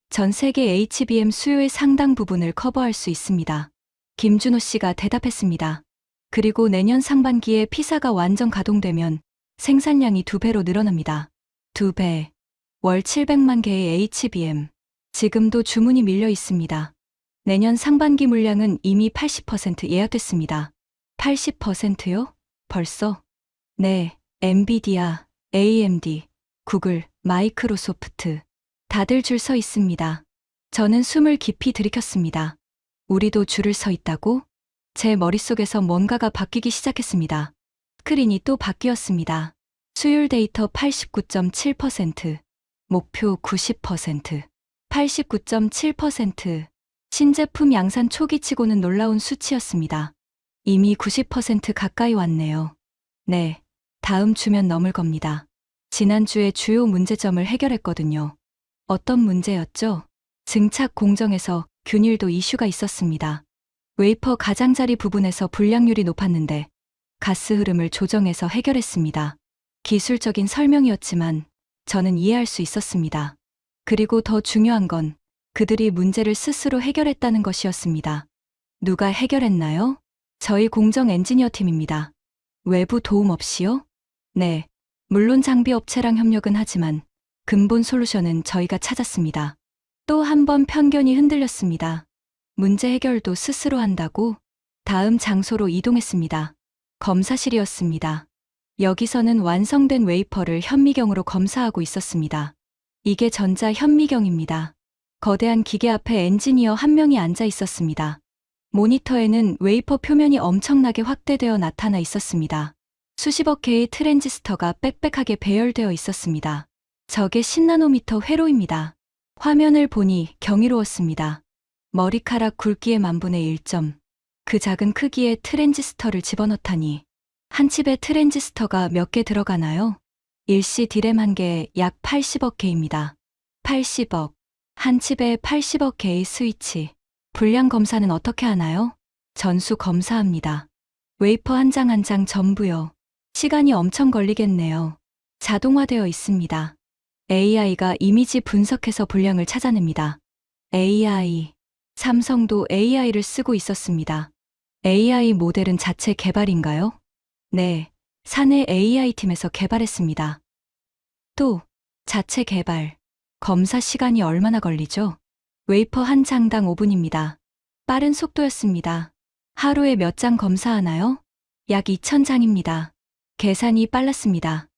전 세계 HBM 수요의 상당 부분을 커버할 수 있습니다. 김준호 씨가 대답했습니다. 그리고 내년 상반기에 P사가 완전 가동되면 생산량이 2배로 늘어납니다. 2배. 월 700만 개의 HBM. 지금도 주문이 밀려 있습니다. 내년 상반기 물량은 이미 80% 예약됐습니다. 80%요? 벌써? 네, 엔비디아, AMD, 구글, 마이크로소프트. 다들 줄 서 있습니다. 저는 숨을 깊이 들이켰습니다. 우리도 줄을 서 있다고? 제 머릿속에서 뭔가가 바뀌기 시작했습니다. 스크린이 또 바뀌었습니다. 수율 데이터 89.7%, 목표 90%, 89.7%. 신제품 양산 초기치고는 놀라운 수치였습니다. 이미 90% 가까이 왔네요. 네, 다음 주면 넘을 겁니다. 지난주에 주요 문제점을 해결했거든요. 어떤 문제였죠? 증착 공정에서 균일도 이슈가 있었습니다. 웨이퍼 가장자리 부분에서 불량률이 높았는데 가스 흐름을 조정해서 해결했습니다. 기술적인 설명이었지만 저는 이해할 수 있었습니다. 그리고 더 중요한 건 그들이 문제를 스스로 해결했다는 것이었습니다. 누가 해결했나요? 저희 공정 엔지니어 팀입니다. 외부 도움 없이요? 네. 물론 장비 업체랑 협력은 하지만 근본 솔루션은 저희가 찾았습니다. 또 한 번 편견이 흔들렸습니다. 문제 해결도 스스로 한다고? 다음 장소로 이동했습니다. 검사실이었습니다. 여기서는 완성된 웨이퍼를 현미경으로 검사하고 있었습니다. 이게 전자 현미경입니다. 거대한 기계 앞에 엔지니어 한 명이 앉아 있었습니다. 모니터에는 웨이퍼 표면이 엄청나게 확대되어 나타나 있었습니다. 수십억 개의 트랜지스터가 빽빽하게 배열되어 있었습니다. 저게 10나노미터 회로입니다. 화면을 보니 경이로웠습니다. 머리카락 굵기의 만분의 1점. 그 작은 크기의 트랜지스터를 집어넣다니. 한 칩에 트랜지스터가 몇 개 들어가나요? 일시 디램 한 개에 약 80억 개입니다. 80억. 한 칩에 80억 개의 스위치. 불량 검사는 어떻게 하나요? 전수 검사합니다. 웨이퍼 한 장 한 장 전부요. 시간이 엄청 걸리겠네요. 자동화되어 있습니다. AI가 이미지 분석해서 불량을 찾아냅니다. AI. 삼성도 AI를 쓰고 있었습니다. AI 모델은 자체 개발인가요? 네. 사내 AI팀에서 개발했습니다. 또, 자체 개발. 검사 시간이 얼마나 걸리죠? 웨이퍼 한 장당 5분입니다. 빠른 속도였습니다. 하루에 몇 장 검사하나요? 약 2,000장입니다. 계산이 빨랐습니다.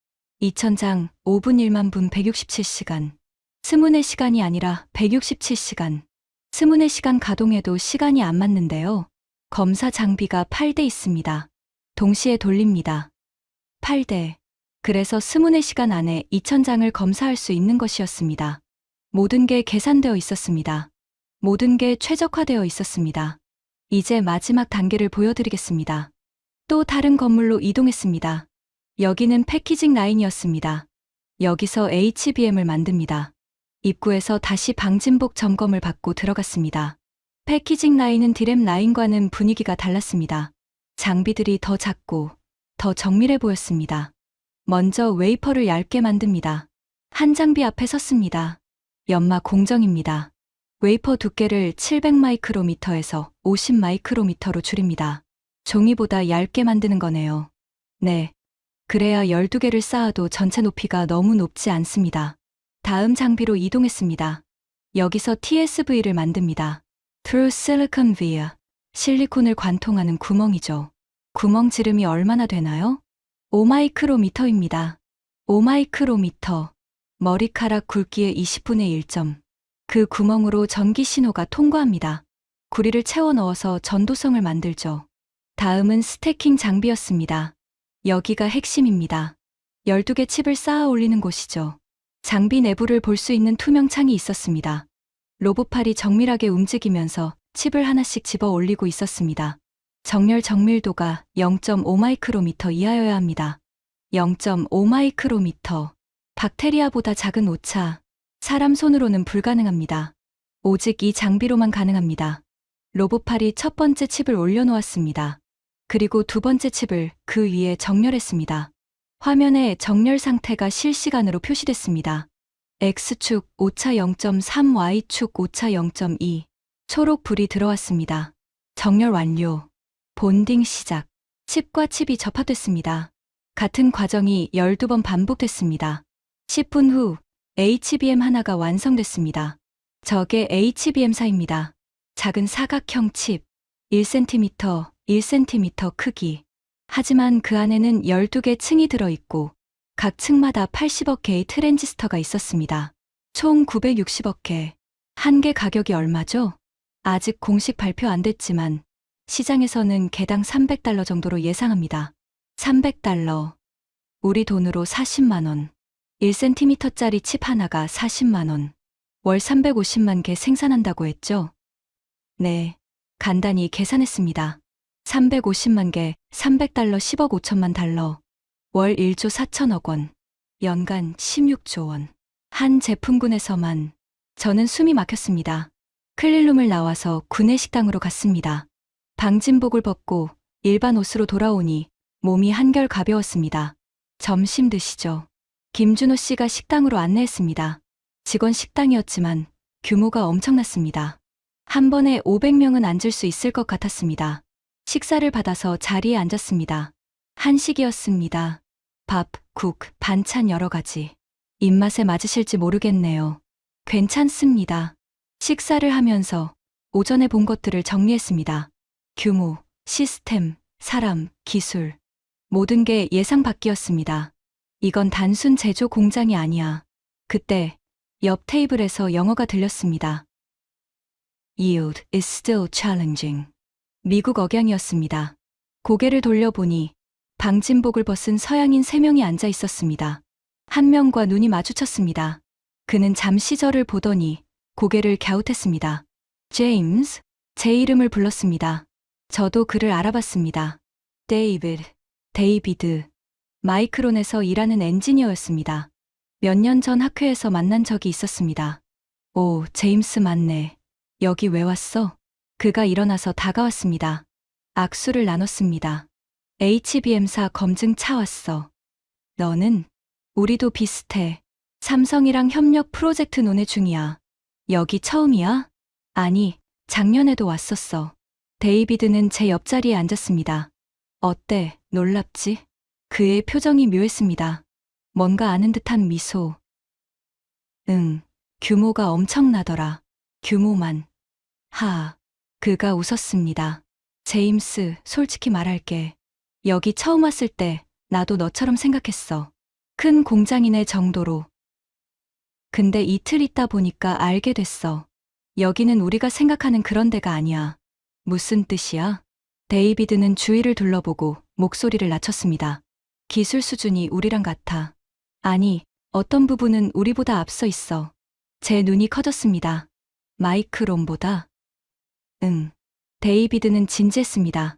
2,000장, 5분 1만 분 167시간. 스문의 시간이 아니라 167시간. 스문의 시간 가동해도 시간이 안 맞는데요. 검사 장비가 8대 있습니다. 동시에 돌립니다. 8대. 그래서 스문의 시간 안에 2,000장을 검사할 수 있는 것이었습니다. 모든 게 계산되어 있었습니다. 모든 게 최적화되어 있었습니다. 이제 마지막 단계를 보여드리겠습니다. 또 다른 건물로 이동했습니다. 여기는 패키징 라인이었습니다. 여기서 HBM을 만듭니다. 입구에서 다시 방진복 점검을 받고 들어갔습니다. 패키징 라인은 디램 라인과는 분위기가 달랐습니다. 장비들이 더 작고 더 정밀해 보였습니다. 먼저 웨이퍼를 얇게 만듭니다. 한 장비 앞에 섰습니다. 연마 공정입니다. 웨이퍼 두께를 700마이크로미터에서 50마이크로미터로 줄입니다. 종이보다 얇게 만드는 거네요. 네. 그래야 12개를 쌓아도 전체 높이가 너무 높지 않습니다. 다음 장비로 이동했습니다. 여기서 TSV를 만듭니다. Through Silicon Via. 실리콘을 관통하는 구멍이죠. 구멍 지름이 얼마나 되나요? 5마이크로미터입니다. 5마이크로미터. 머리카락 굵기의 20분의 1점. 그 구멍으로 전기 신호가 통과합니다. 구리를 채워 넣어서 전도성을 만들죠. 다음은 스태킹 장비였습니다. 여기가 핵심입니다. 12개 칩을 쌓아 올리는 곳이죠. 장비 내부를 볼 수 있는 투명 창이 있었습니다. 로봇팔이 정밀하게 움직이면서 칩을 하나씩 집어 올리고 있었습니다. 정렬 정밀도가 0.5마이크로미터 이하여야 합니다. 0.5마이크로미터. 박테리아보다 작은 오차. 사람 손으로는 불가능합니다. 오직 이 장비로만 가능합니다. 로봇팔이 첫 번째 칩을 올려놓았습니다. 그리고 두 번째 칩을 그 위에 정렬했습니다. 화면에 정렬 상태가 실시간으로 표시됐습니다. X축 오차 0.3, Y축 오차 0.2. 초록 불이 들어왔습니다. 정렬 완료. 본딩 시작. 칩과 칩이 접합됐습니다. 같은 과정이 12번 반복됐습니다. 10분 후 HBM 하나가 완성됐습니다. 저게 HBM4입니다. 작은 사각형 칩. 1cm, 1cm 크기. 하지만 그 안에는 12개 층이 들어있고 각 층마다 80억 개의 트랜지스터가 있었습니다. 총 960억 개. 한 개 가격이 얼마죠? 아직 공식 발표 안 됐지만 시장에서는 개당 $300 정도로 예상합니다. $300. 우리 돈으로 40만 원. 1cm짜리 칩 하나가 40만 원. 월 350만 개 생산한다고 했죠? 네. 간단히 계산했습니다. 350만 개, $300, 10억 5천만 달러. 월 1조 4천억 원. 연간 16조 원. 한 제품군에서만. 저는 숨이 막혔습니다. 클린룸을 나와서 구내식당으로 갔습니다. 방진복을 벗고 일반 옷으로 돌아오니 몸이 한결 가벼웠습니다. 점심 드시죠. 김준호 씨가 식당으로 안내했습니다. 직원 식당이었지만 규모가 엄청났습니다. 한 번에 500명은 앉을 수 있을 것 같았습니다. 식사를 받아서 자리에 앉았습니다. 한식이었습니다. 밥, 국, 반찬 여러 가지. 입맛에 맞으실지 모르겠네요. 괜찮습니다. 식사를 하면서 오전에 본 것들을 정리했습니다. 규모, 시스템, 사람, 기술. 모든 게 예상 밖이었습니다. 이건 단순 제조 공장이 아니야. 그때 옆 테이블에서 영어가 들렸습니다. Yield is still challenging. 미국 억양이었습니다. 고개를 돌려보니 방진복을 벗은 서양인 3명이 앉아 있었습니다. 한 명과 눈이 마주쳤습니다. 그는 잠시 저를 보더니 고개를 갸웃했습니다. 제임스, 제 이름을 불렀습니다. 저도 그를 알아봤습니다. 데이비드. 마이크론에서 일하는 엔지니어였습니다. 몇 년 전 학회에서 만난 적이 있었습니다. 오, 제임스 맞네. 여기 왜 왔어? 그가 일어나서 다가왔습니다. 악수를 나눴습니다. HBM사 검증 차 왔어. 너는? 우리도 비슷해. 삼성이랑 협력 프로젝트 논의 중이야. 여기 처음이야? 아니, 작년에도 왔었어. 데이비드는 제 옆자리에 앉았습니다. 어때? 놀랍지? 그의 표정이 묘했습니다. 뭔가 아는 듯한 미소. 응, 규모가 엄청나더라. 규모만. 그가 웃었습니다. 제임스, 솔직히 말할게. 여기 처음 왔을 때 나도 너처럼 생각했어. 큰 공장이네 정도로. 근데 이틀 있다 보니까 알게 됐어. 여기는 우리가 생각하는 그런 데가 아니야. 무슨 뜻이야? 데이비드는 주위를 둘러보고 목소리를 낮췄습니다. 기술 수준이 우리랑 같아. 아니, 어떤 부분은 우리보다 앞서 있어. 제 눈이 커졌습니다. 마이크론보다? 응. 데이비드는 진지했습니다.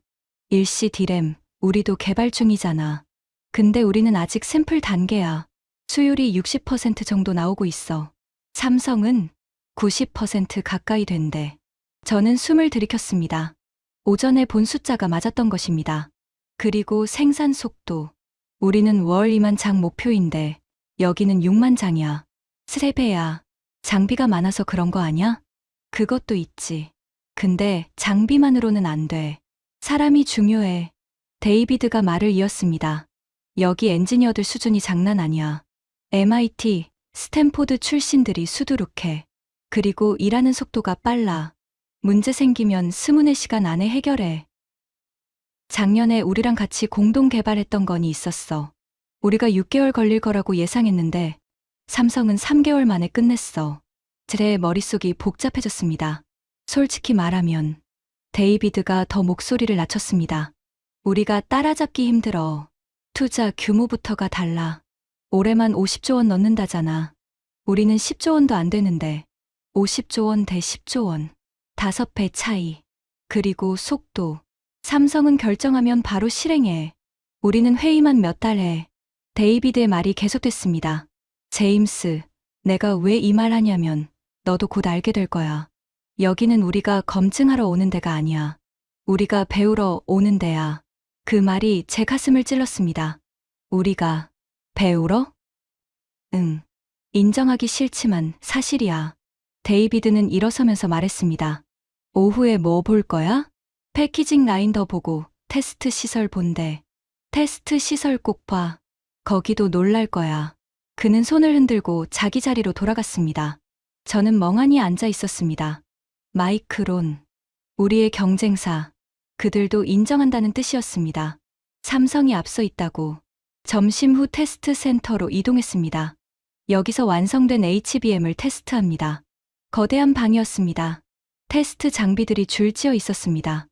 일시 디램, 우리도 개발 중이잖아. 근데 우리는 아직 샘플 단계야. 수율이 60% 정도 나오고 있어. 삼성은 90% 가까이 된대. 저는 숨을 들이켰습니다. 오전에 본 숫자가 맞았던 것입니다. 그리고 생산 속도. 우리는 월 2만 장 목표인데 여기는 6만 장이야. 3배야. 장비가 많아서 그런 거 아냐? 그것도 있지. 근데 장비만으로는 안 돼. 사람이 중요해. 데이비드가 말을 이었습니다. 여기 엔지니어들 수준이 장난 아니야. MIT, 스탠포드 출신들이 수두룩해. 그리고 일하는 속도가 빨라. 문제 생기면 24시간 안에 해결해. 작년에 우리랑 같이 공동 개발했던 건이 있었어. 우리가 6개월 걸릴 거라고 예상했는데 삼성은 3개월 만에 끝냈어. 제 머릿속이 복잡해졌습니다. 솔직히 말하면 데이비드가 더 목소리를 낮췄습니다. 우리가 따라잡기 힘들어. 투자 규모부터가 달라. 올해만 50조 원 넣는다잖아. 우리는 10조 원도 안 되는데 50조 원 대 10조 원. 5배 차이. 그리고 속도. 삼성은 결정하면 바로 실행해. 우리는 회의만 몇 달 해. 데이비드의 말이 계속됐습니다. 제임스, 내가 왜 이 말 하냐면 너도 곧 알게 될 거야. 여기는 우리가 검증하러 오는 데가 아니야. 우리가 배우러 오는 데야. 그 말이 제 가슴을 찔렀습니다. 우리가 배우러? 응. 인정하기 싫지만 사실이야. 데이비드는 일어서면서 말했습니다. 오후에 뭐 볼 거야? 패키징 라인 더 보고 테스트 시설 본대. 테스트 시설 꼭 봐. 거기도 놀랄 거야. 그는 손을 흔들고 자기 자리로 돌아갔습니다. 저는 멍하니 앉아 있었습니다. 마이크론. 우리의 경쟁사. 그들도 인정한다는 뜻이었습니다. 삼성이 앞서 있다고. 점심 후 테스트 센터로 이동했습니다. 여기서 완성된 HBM을 테스트합니다. 거대한 방이었습니다. 테스트 장비들이 줄지어 있었습니다.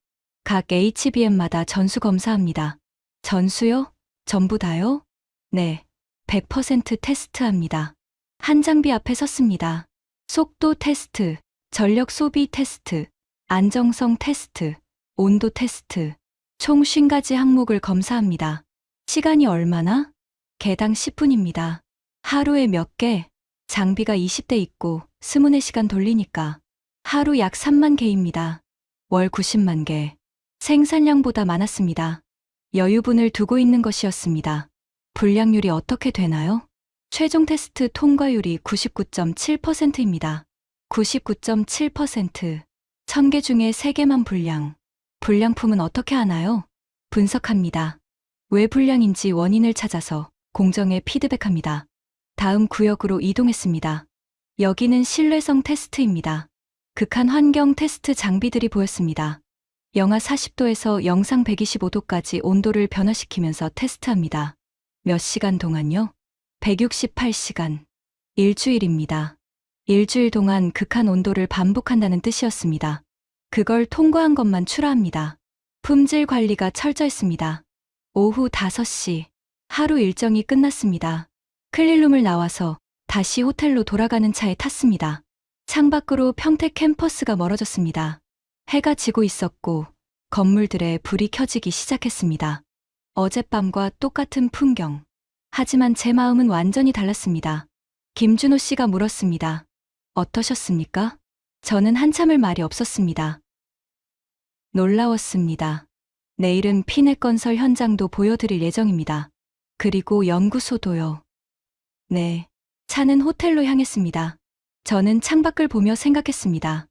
각 HBM마다 전수 검사합니다. 전수요? 전부 다요? 네, 100% 테스트합니다. 한 장비 앞에 섰습니다. 속도 테스트, 전력 소비 테스트, 안정성 테스트, 온도 테스트, 총 50가지 항목을 검사합니다. 시간이 얼마나? 개당 10분입니다. 하루에 몇 개? 장비가 20대 있고 24시간 돌리니까 하루 약 3만 개입니다. 월 90만 개. 생산량보다 많았습니다. 여유분을 두고 있는 것이었습니다. 불량률이 어떻게 되나요? 최종 테스트 통과율이 99.7%입니다. 99.7%. 1000개 중에 3개만 불량. 불량품은 어떻게 하나요? 분석합니다. 왜 불량인지 원인을 찾아서 공정에 피드백합니다. 다음 구역으로 이동했습니다. 여기는 신뢰성 테스트입니다. 극한 환경 테스트 장비들이 보였습니다. 영하 40도에서 영상 125도까지 온도를 변화시키면서 테스트합니다. 몇 시간 동안요? 168시간. 일주일입니다. 일주일 동안 극한 온도를 반복한다는 뜻이었습니다. 그걸 통과한 것만 출하합니다. 품질 관리가 철저했습니다. 오후 5시. 하루 일정이 끝났습니다. 클린룸을 나와서 다시 호텔로 돌아가는 차에 탔습니다. 창밖으로 평택 캠퍼스가 멀어졌습니다. 해가 지고 있었고 건물들에 불이 켜지기 시작했습니다. 어젯밤과 똑같은 풍경. 하지만 제 마음은 완전히 달랐습니다. 김준호 씨가 물었습니다. 어떠셨습니까? 저는 한참을 말이 없었습니다. 놀라웠습니다. 내일은 피넷 건설 현장도 보여드릴 예정입니다. 그리고 연구소도요. 네. 차는 호텔로 향했습니다. 저는 창밖을 보며 생각했습니다.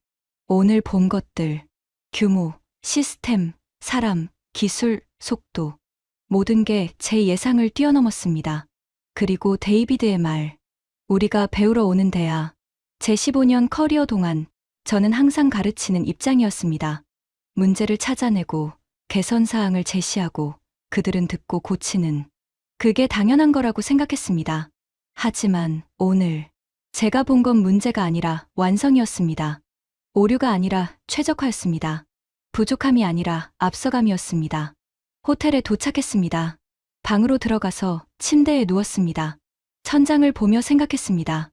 오늘 본 것들, 규모, 시스템, 사람, 기술, 속도, 모든 게 제 예상을 뛰어넘었습니다. 그리고 데이비드의 말, 우리가 배우러 오는 데야. 제 15년 커리어 동안 저는 항상 가르치는 입장이었습니다. 문제를 찾아내고 개선 사항을 제시하고 그들은 듣고 고치는, 그게 당연한 거라고 생각했습니다. 하지만 오늘 제가 본 건 문제가 아니라 완성이었습니다. 오류가 아니라 최적화였습니다. 부족함이 아니라 앞서감이었습니다. 호텔에 도착했습니다. 방으로 들어가서 침대에 누웠습니다. 천장을 보며 생각했습니다.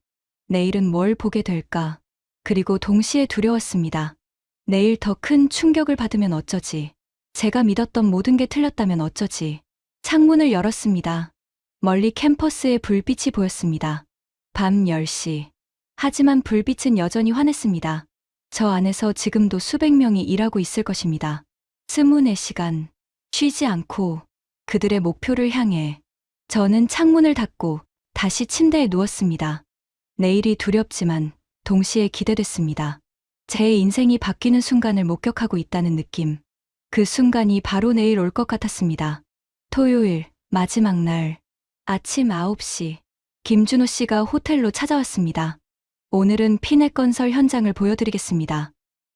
내일은 뭘 보게 될까? 그리고 동시에 두려웠습니다. 내일 더 큰 충격을 받으면 어쩌지? 제가 믿었던 모든 게 틀렸다면 어쩌지? 창문을 열었습니다. 멀리 캠퍼스의 불빛이 보였습니다. 밤 10시. 하지만 불빛은 여전히 환했습니다. 저 안에서 지금도 수백 명이 일하고 있을 것입니다. 24시간. 쉬지 않고 그들의 목표를 향해. 저는 창문을 닫고 다시 침대에 누웠습니다. 내일이 두렵지만 동시에 기대됐습니다. 제 인생이 바뀌는 순간을 목격하고 있다는 느낌. 그 순간이 바로 내일 올 것 같았습니다. 토요일, 마지막 날. 아침 9시. 김준호 씨가 호텔로 찾아왔습니다. 오늘은 피넷 건설 현장을 보여드리겠습니다.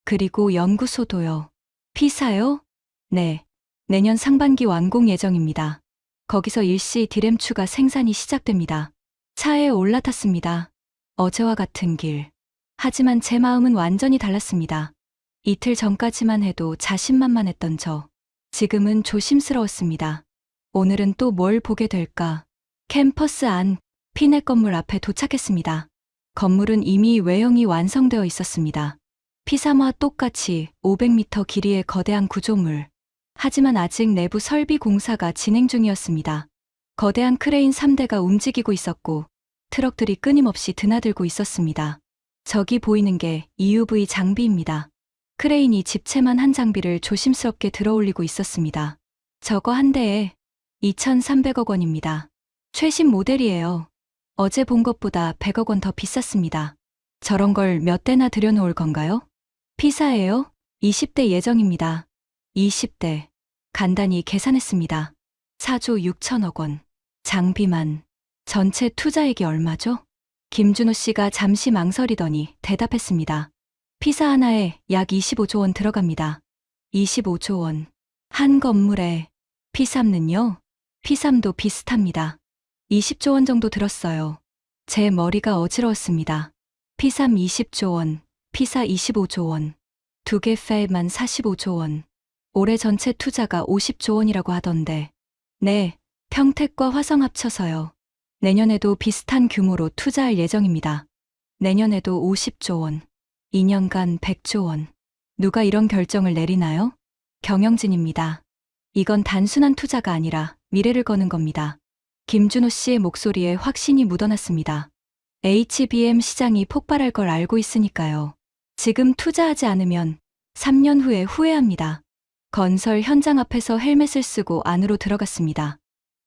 그리고 연구소도요. 피사요? 네. 내년 상반기 완공 예정입니다. 거기서 일시 디램 추가 생산이 시작됩니다. 차에 올라탔습니다. 어제와 같은 길. 하지만 제 마음은 완전히 달랐습니다. 이틀 전까지만 해도 자신만만했던 저. 지금은 조심스러웠습니다. 오늘은 또 뭘 보게 될까? 캠퍼스 안, 피넷 건물 앞에 도착했습니다. 건물은 이미 외형이 완성되어 있었습니다. 피사와 똑같이 500m 길이의 거대한 구조물. 하지만 아직 내부 설비 공사가 진행 중이었습니다. 거대한 크레인 3대가 움직이고 있었고 트럭들이 끊임없이 드나들고 있었습니다. 저기 보이는 게 EUV 장비입니다. 크레인이 집채만 한 장비를 조심스럽게 들어올리고 있었습니다. 저거 한 대에 2,300억 원입니다. 최신 모델이에요. 어제 본 것보다 100억 원 더 비쌌습니다. 저런 걸 몇 대나 들여놓을 건가요? 피사예요? 20대 예정입니다. 20대. 간단히 계산했습니다. 4조 6천억 원. 장비만. 전체 투자액이 얼마죠? 김준호 씨가 잠시 망설이더니 대답했습니다. 피사 하나에 약 25조 원 들어갑니다. 25조 원. 한 건물에. P3는요? P3도 비슷합니다. 20조 원 정도 들었어요. 제 머리가 어지러웠습니다. P3 20조 원, P4 25조 원. 두 개 팹만 45조 원. 올해 전체 투자가 50조 원이라고 하던데. 네, 평택과 화성 합쳐서요. 내년에도 비슷한 규모로 투자할 예정입니다. 내년에도 50조 원. 2년간 100조 원. 누가 이런 결정을 내리나요? 경영진입니다. 이건 단순한 투자가 아니라 미래를 거는 겁니다. 김준호 씨의 목소리에 확신이 묻어났습니다. HBM 시장이 폭발할 걸 알고 있으니까요. 지금 투자하지 않으면 3년 후에 후회합니다. 건설 현장 앞에서 헬멧을 쓰고 안으로 들어갔습니다.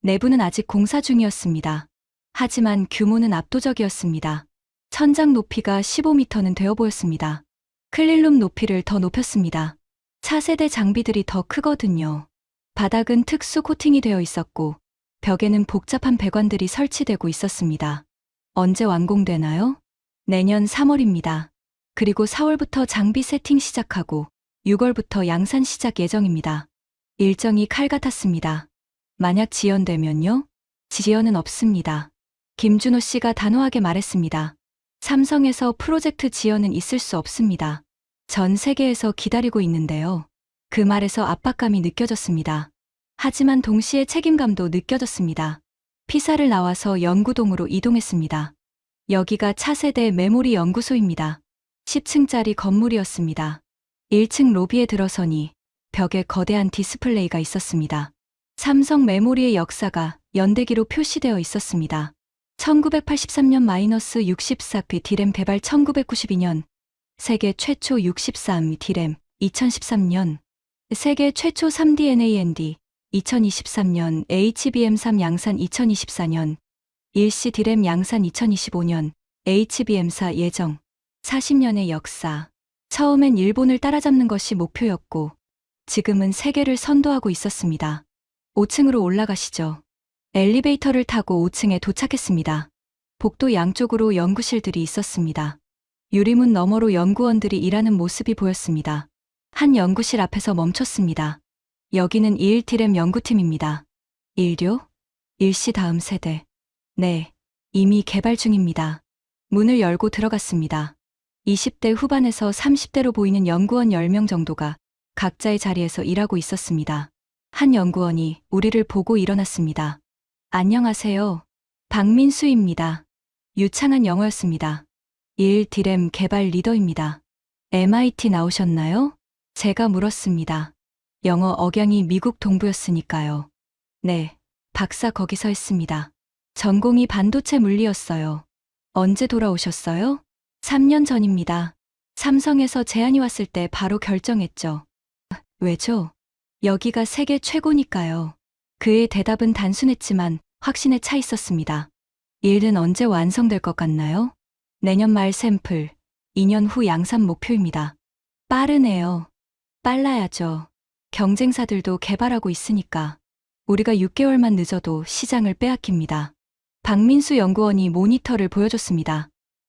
내부는 아직 공사 중이었습니다. 하지만 규모는 압도적이었습니다. 천장 높이가 15m는 되어 보였습니다. 클린룸 높이를 더 높였습니다. 차세대 장비들이 더 크거든요. 바닥은 특수 코팅이 되어 있었고 벽에는 복잡한 배관들이 설치되고 있었습니다. 언제 완공되나요? 내년 3월입니다. 그리고 4월부터 장비 세팅 시작하고 6월부터 양산 시작 예정입니다. 일정이 칼 같았습니다. 만약 지연되면요? 지연은 없습니다. 김준호 씨가 단호하게 말했습니다. 삼성에서 프로젝트 지연은 있을 수 없습니다. 전 세계에서 기다리고 있는데요. 그 말에서 압박감이 느껴졌습니다. 하지만 동시에 책임감도 느껴졌습니다. 피사를 나와서 연구동으로 이동했습니다. 여기가 차세대 메모리 연구소입니다. 10층짜리 건물이었습니다. 1층 로비에 들어서니 벽에 거대한 디스플레이가 있었습니다. 삼성 메모리의 역사가 연대기로 표시되어 있었습니다. 1983년 -64P D램 개발 1992년, 세계 최초 63 D램 2013년, 세계 최초 3D NAND 2023년, HBM3 양산 2024년, 일시 D램 양산 2025년, HBM4 예정, 40년의 역사. 처음엔 일본을 따라잡는 것이 목표였고, 지금은 세계를 선도하고 있었습니다. 5층으로 올라가시죠. 엘리베이터를 타고 5층에 도착했습니다. 복도 양쪽으로 연구실들이 있었습니다. 유리문 너머로 연구원들이 일하는 모습이 보였습니다. 한 연구실 앞에서 멈췄습니다. 여기는 21D램 연구팀입니다. 1료? 일시 다음 세대. 네, 이미 개발 중입니다. 문을 열고 들어갔습니다. 20대 후반에서 30대로 보이는 연구원 10명 정도가 각자의 자리에서 일하고 있었습니다. 한 연구원이 우리를 보고 일어났습니다. 안녕하세요. 박민수입니다. 유창한 영어였습니다. 1D램 개발 리더입니다. MIT 나오셨나요? 제가 물었습니다. 영어 억양이 미국 동부였으니까요. 네, 박사 거기서 했습니다. 전공이 반도체 물리였어요. 언제 돌아오셨어요? 3년 전입니다. 삼성에서 제안이 왔을 때 바로 결정했죠. 왜죠? 여기가 세계 최고니까요. 그의 대답은 단순했지만 확신에 차 있었습니다. 일은 언제 완성될 것 같나요? 내년 말 샘플, 2년 후 양산 목표입니다. 빠르네요. 빨라야죠. 경쟁사들도 개발하고 있으니까. 우리가 6개월만 늦어도 시장을 빼앗깁니다. 박민수 연구원이 모니터를 보여줬습니다.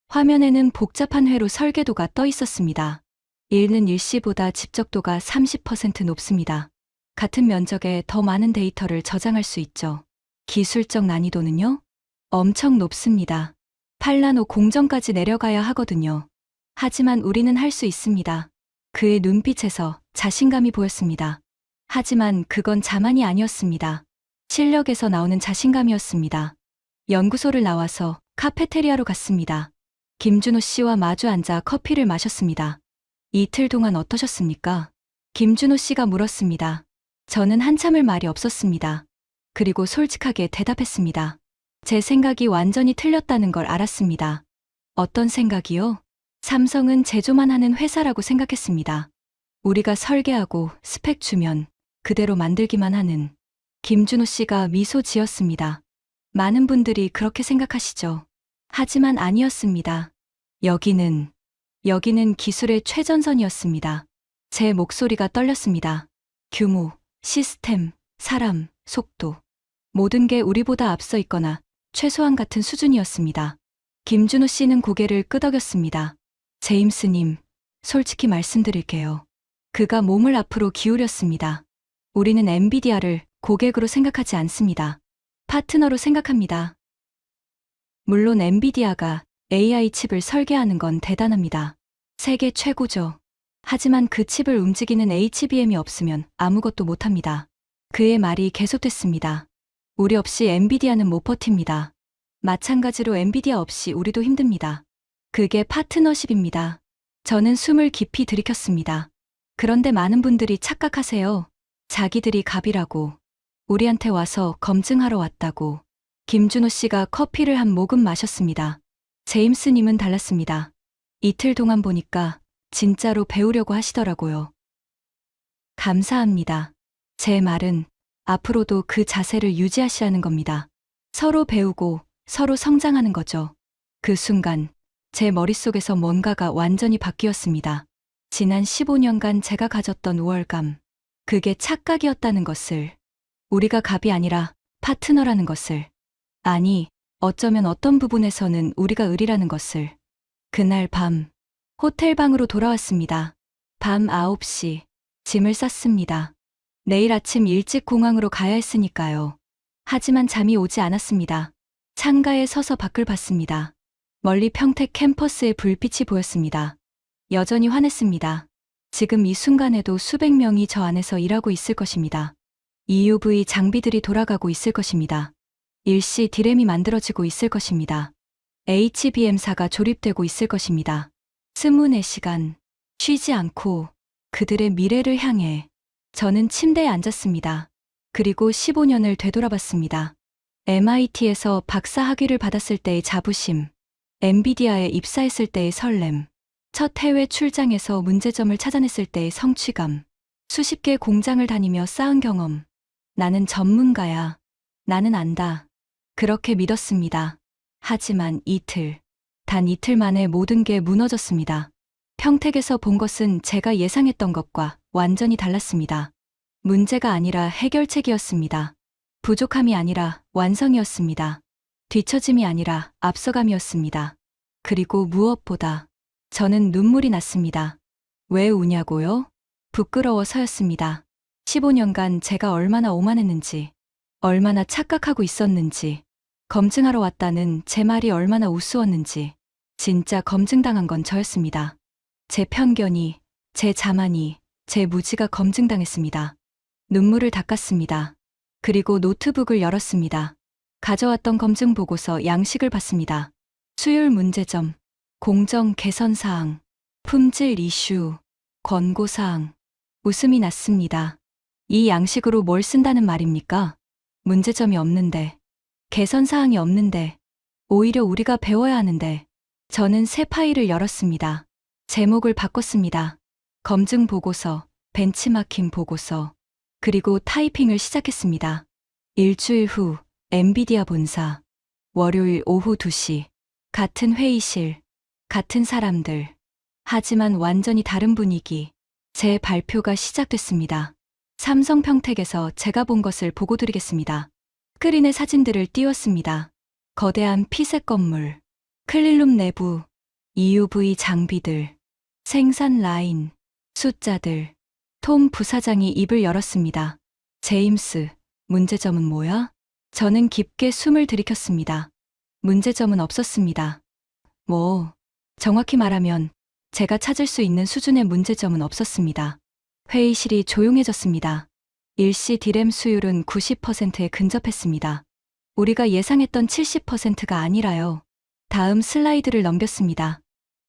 화면에는 복잡한 회로 설계도가 떠 있었습니다. 일는 일시보다 집적도가 30% 높습니다. 같은 면적에 더 많은 데이터를 저장할 수 있죠. 기술적 난이도는요? 엄청 높습니다. 8나노 공정까지 내려가야 하거든요. 하지만 우리는 할 수 있습니다. 그의 눈빛에서 자신감이 보였습니다. 하지만 그건 자만이 아니었습니다. 실력에서 나오는 자신감이었습니다. 연구소를 나와서 카페테리아로 갔습니다. 김준호 씨와 마주 앉아 커피를 마셨습니다. 이틀 동안 어떠셨습니까? 김준호 씨가 물었습니다. 저는 한참을 말이 없었습니다. 그리고 솔직하게 대답했습니다. 제 생각이 완전히 틀렸다는 걸 알았습니다. 어떤 생각이요? 삼성은 제조만 하는 회사라고 생각했습니다. 우리가 설계하고 스펙 주면 그대로 만들기만 하는. 김준호 씨가 미소 지었습니다. 많은 분들이 그렇게 생각하시죠. 하지만 아니었습니다. 여기는 기술의 최전선이었습니다. 제 목소리가 떨렸습니다. 규모, 시스템, 사람, 속도. 모든 게 우리보다 앞서 있거나 최소한 같은 수준이었습니다. 김준호 씨는 고개를 끄덕였습니다. 제임스님, 솔직히 말씀드릴게요. 그가 몸을 앞으로 기울였습니다. 우리는 엔비디아를 고객으로 생각하지 않습니다. 파트너로 생각합니다. 물론 엔비디아가 AI 칩을 설계하는 건 대단합니다. 세계 최고죠. 하지만 그 칩을 움직이는 HBM이 없으면 아무것도 못합니다. 그의 말이 계속됐습니다. 우리 없이 엔비디아는 못 버팁니다. 마찬가지로 엔비디아 없이 우리도 힘듭니다. 그게 파트너십입니다. 저는 숨을 깊이 들이켰습니다. 그런데 많은 분들이 착각하세요. 자기들이 갑이라고. 우리한테 와서 검증하러 왔다고. 김준호 씨가 커피를 한 모금 마셨습니다. 제임스님은 달랐습니다. 이틀 동안 보니까 진짜로 배우려고 하시더라고요. 감사합니다. 제 말은 앞으로도 그 자세를 유지하시라는 겁니다. 서로 배우고 서로 성장하는 거죠. 그 순간 제 머릿속에서 뭔가가 완전히 바뀌었습니다. 지난 15년간 제가 가졌던 우월감, 그게 착각이었다는 것을, 우리가 갑이 아니라 파트너라는 것을, 아니, 어쩌면 어떤 부분에서는 우리가 을이라는 것을. 그날 밤, 호텔 방으로 돌아왔습니다. 밤 9시, 짐을 쌌습니다. 내일 아침 일찍 공항으로 가야 했으니까요. 하지만 잠이 오지 않았습니다. 창가에 서서 밖을 봤습니다. 멀리 평택 캠퍼스의 불빛이 보였습니다. 여전히 화냈습니다. 지금 이 순간에도 수백 명이 저 안에서 일하고 있을 것입니다. EUV 장비들이 돌아가고 있을 것입니다. 일시 디램이 만들어지고 있을 것입니다. HBM사가 조립되고 있을 것입니다. 24시간 쉬지 않고 그들의 미래를 향해 저는 침대에 앉았습니다. 그리고 15년을 되돌아봤습니다. MIT에서 박사 학위를 받았을 때의 자부심, 엔비디아에 입사했을 때의 설렘, 첫 해외 출장에서 문제점을 찾아냈을 때의 성취감, 수십 개 공장을 다니며 쌓은 경험. 나는 전문가야. 나는 안다. 그렇게 믿었습니다. 하지만 단 이틀 만에 모든 게 무너졌습니다. 평택에서 본 것은 제가 예상했던 것과 완전히 달랐습니다. 문제가 아니라 해결책이었습니다. 부족함이 아니라 완성이었습니다. 뒤처짐이 아니라 앞서감이었습니다. 그리고 무엇보다 저는 눈물이 났습니다. 왜 우냐고요? 부끄러워서였습니다. 15년간 제가 얼마나 오만했는지, 얼마나 착각하고 있었는지, 검증하러 왔다는 제 말이 얼마나 우스웠는지, 진짜 검증당한 건 저였습니다. 제 편견이, 제 자만이, 제 무지가 검증당했습니다. 눈물을 닦았습니다. 그리고 노트북을 열었습니다. 가져왔던 검증 보고서 양식을 봤습니다. 수율 문제점, 공정 개선 사항, 품질 이슈, 권고 사항. 웃음이 났습니다. 이 양식으로 뭘 쓴다는 말입니까? 문제점이 없는데, 개선 사항이 없는데, 오히려 우리가 배워야 하는데. 저는 새 파일을 열었습니다. 제목을 바꿨습니다. 검증 보고서, 벤치마킹 보고서, 그리고 타이핑을 시작했습니다. 일주일 후, 엔비디아 본사. 월요일 오후 2시. 같은 회의실, 같은 사람들. 하지만 완전히 다른 분위기. 제 발표가 시작됐습니다. 삼성 평택에서 제가 본 것을 보고 드리겠습니다. 스크린에 사진들을 띄웠습니다. 거대한 피색 건물, 클린룸 내부, EUV 장비들, 생산 라인, 숫자들. 톰 부사장이 입을 열었습니다. 제임스, 문제점은 뭐야? 저는 깊게 숨을 들이켰습니다. 문제점은 없었습니다. 정확히 말하면 제가 찾을 수 있는 수준의 문제점은 없었습니다. 회의실이 조용해졌습니다. 일시 디램 수율은 90%에 근접했습니다. 우리가 예상했던 70%가 아니라요. 다음 슬라이드를 넘겼습니다.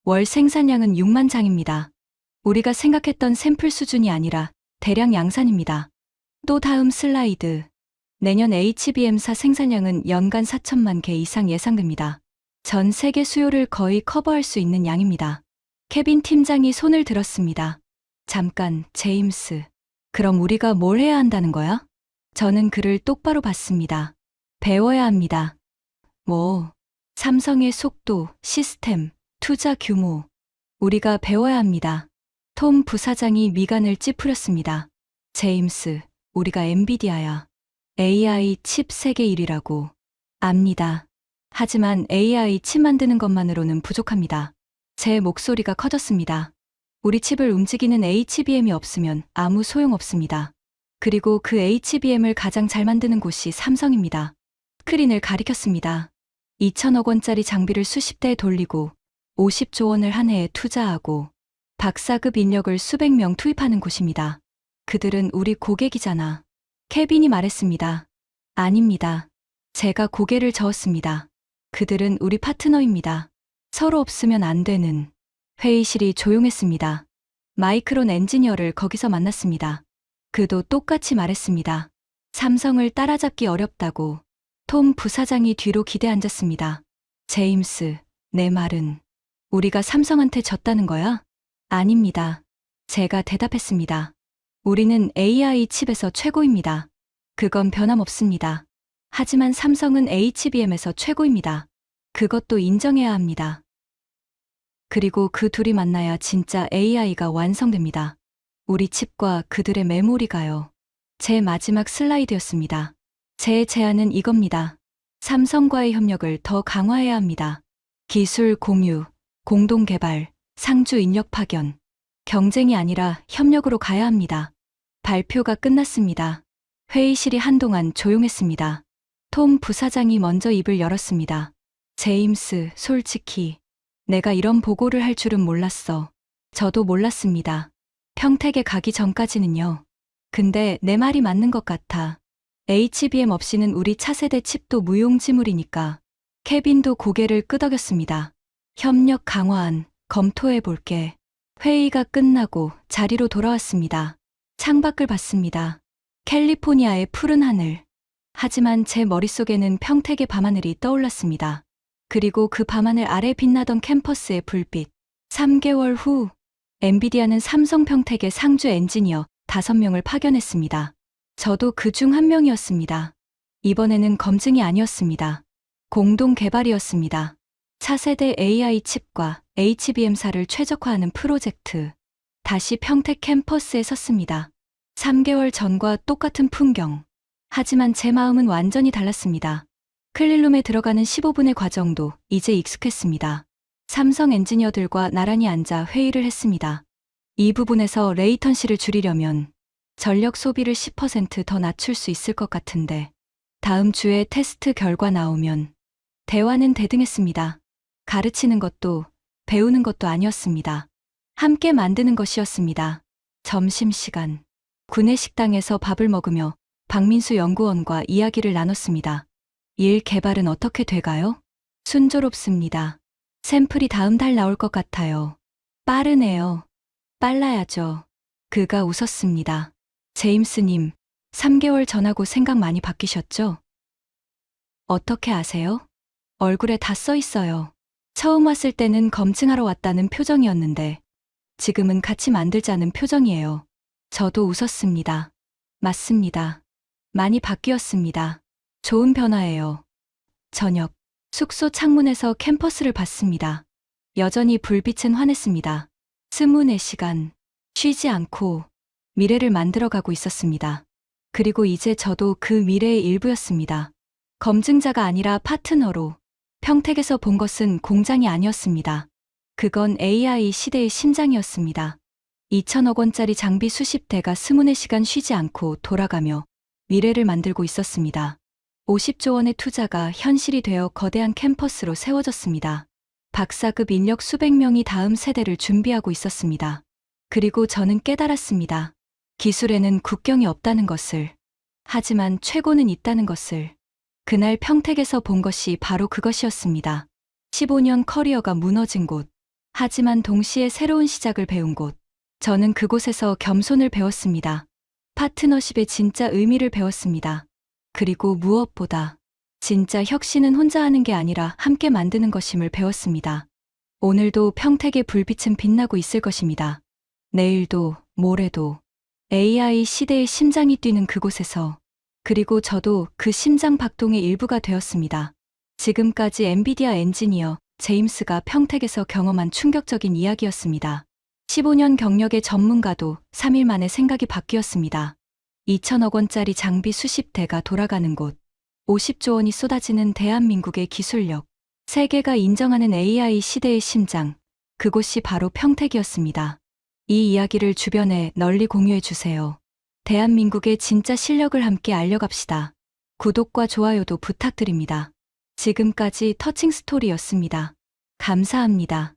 월 생산량은 6만 장입니다. 우리가 생각했던 샘플 수준이 아니라 대량 양산입니다. 또 다음 슬라이드. 내년 HBM사 생산량은 연간 4천만 개 이상 예상됩니다. 전 세계 수요를 거의 커버할 수 있는 양입니다. 케빈 팀장이 손을 들었습니다. 잠깐, 제임스. 그럼 우리가 뭘 해야 한다는 거야? 저는 그를 똑바로 봤습니다. 배워야 합니다. 삼성의 속도, 시스템, 투자 규모. 우리가 배워야 합니다. 톰 부사장이 미간을 찌푸렸습니다. 제임스, 우리가 엔비디아야. AI 칩 세계 1위라고. 압니다. 하지만 AI 칩 만드는 것만으로는 부족합니다. 제 목소리가 커졌습니다. 우리 칩을 움직이는 HBM이 없으면 아무 소용없습니다. 그리고 그 HBM을 가장 잘 만드는 곳이 삼성입니다. 스크린을 가리켰습니다. 2천억 원짜리 장비를 수십 대 돌리고 50조 원을 한 해에 투자하고 박사급 인력을 수백 명 투입하는 곳입니다. 그들은 우리 고객이잖아. 케빈이 말했습니다. 아닙니다. 제가 고개를 저었습니다. 그들은 우리 파트너입니다. 서로 없으면 안 되는. 회의실이 조용했습니다. 마이크론 엔지니어를 거기서 만났습니다. 그도 똑같이 말했습니다. 삼성을 따라잡기 어렵다고. 톰 부사장이 뒤로 기대앉았습니다. 제임스, 내 말은 우리가 삼성한테 졌다는 거야? 아닙니다. 제가 대답했습니다. 우리는 AI 칩에서 최고입니다. 그건 변함없습니다. 하지만 삼성은 HBM에서 최고입니다. 그것도 인정해야 합니다. 그리고 그 둘이 만나야 진짜 AI가 완성됩니다. 우리 칩과 그들의 메모리가요. 제 마지막 슬라이드였습니다. 제 제안은 이겁니다. 삼성과의 협력을 더 강화해야 합니다. 기술 공유, 공동 개발, 상주 인력 파견. 경쟁이 아니라 협력으로 가야 합니다. 발표가 끝났습니다. 회의실이 한동안 조용했습니다. 톰 부사장이 먼저 입을 열었습니다. 제임스, 솔직히 내가 이런 보고를 할 줄은 몰랐어. 저도 몰랐습니다. 평택에 가기 전까지는요. 근데 내 말이 맞는 것 같아. HBM 없이는 우리 차세대 칩도 무용지물이니까. 케빈도 고개를 끄덕였습니다. 협력 강화안 검토해 볼게. 회의가 끝나고 자리로 돌아왔습니다. 창밖을 봤습니다. 캘리포니아의 푸른 하늘. 하지만 제 머릿속에는 평택의 밤하늘이 떠올랐습니다. 그리고 그 밤하늘 아래 빛나던 캠퍼스의 불빛. 3개월 후, 엔비디아는 삼성 평택의 상주 엔지니어 5명을 파견했습니다. 저도 그 중 한 명이었습니다. 이번에는 검증이 아니었습니다. 공동 개발이었습니다. 차세대 AI 칩과 HBM사를 최적화하는 프로젝트. 다시 평택 캠퍼스에 섰습니다. 3개월 전과 똑같은 풍경. 하지만 제 마음은 완전히 달랐습니다. 클린룸에 들어가는 15분의 과정도 이제 익숙했습니다. 삼성 엔지니어들과 나란히 앉아 회의를 했습니다. 이 부분에서 레이턴시를 줄이려면 전력 소비를 10% 더 낮출 수 있을 것 같은데 다음 주에 테스트 결과 나오면 대화는 대등했습니다. 가르치는 것도 배우는 것도 아니었습니다. 함께 만드는 것이었습니다. 점심시간. 구내식당에서 밥을 먹으며 박민수 연구원과 이야기를 나눴습니다. 일 개발은 어떻게 돼가요? 순조롭습니다. 샘플이 다음 달 나올 것 같아요. 빠르네요. 빨라야죠. 그가 웃었습니다. 제임스님, 3개월 전하고 생각 많이 바뀌셨죠? 어떻게 아세요? 얼굴에 다 써 있어요. 처음 왔을 때는 검증하러 왔다는 표정이었는데 지금은 같이 만들자는 표정이에요. 저도 웃었습니다. 맞습니다. 많이 바뀌었습니다. 좋은 변화예요. 저녁, 숙소 창문에서 캠퍼스를 봤습니다. 여전히 불빛은 환했습니다. 24시간, 쉬지 않고 미래를 만들어가고 있었습니다. 그리고 이제 저도 그 미래의 일부였습니다. 검증자가 아니라 파트너로. 평택에서 본 것은 공장이 아니었습니다. 그건 AI 시대의 심장이었습니다. 2천억 원짜리 장비 수십 대가 24시간 쉬지 않고 돌아가며 미래를 만들고 있었습니다. 50조 원의 투자가 현실이 되어 거대한 캠퍼스로 세워졌습니다. 박사급 인력 수백 명이 다음 세대를 준비하고 있었습니다. 그리고 저는 깨달았습니다. 기술에는 국경이 없다는 것을. 하지만 최고는 있다는 것을. 그날 평택에서 본 것이 바로 그것이었습니다. 15년 커리어가 무너진 곳. 하지만 동시에 새로운 시작을 배운 곳. 저는 그곳에서 겸손을 배웠습니다. 파트너십의 진짜 의미를 배웠습니다. 그리고 무엇보다 진짜 혁신은 혼자 하는 게 아니라 함께 만드는 것임을 배웠습니다. 오늘도 평택의 불빛은 빛나고 있을 것입니다. 내일도 모레도 AI 시대의 심장이 뛰는 그곳에서. 그리고 저도 그 심장 박동의 일부가 되었습니다. 지금까지 엔비디아 엔지니어 제임스가 평택에서 경험한 충격적인 이야기였습니다. 15년 경력의 전문가도 3일 만에 생각이 바뀌었습니다. 2천억 원짜리 장비 수십 대가 돌아가는 곳, 50조 원이 쏟아지는 대한민국의 기술력, 세계가 인정하는 AI 시대의 심장, 그곳이 바로 평택이었습니다. 이 이야기를 주변에 널리 공유해 주세요. 대한민국의 진짜 실력을 함께 알려갑시다. 구독과 좋아요도 부탁드립니다. 지금까지 터칭 스토리였습니다. 감사합니다.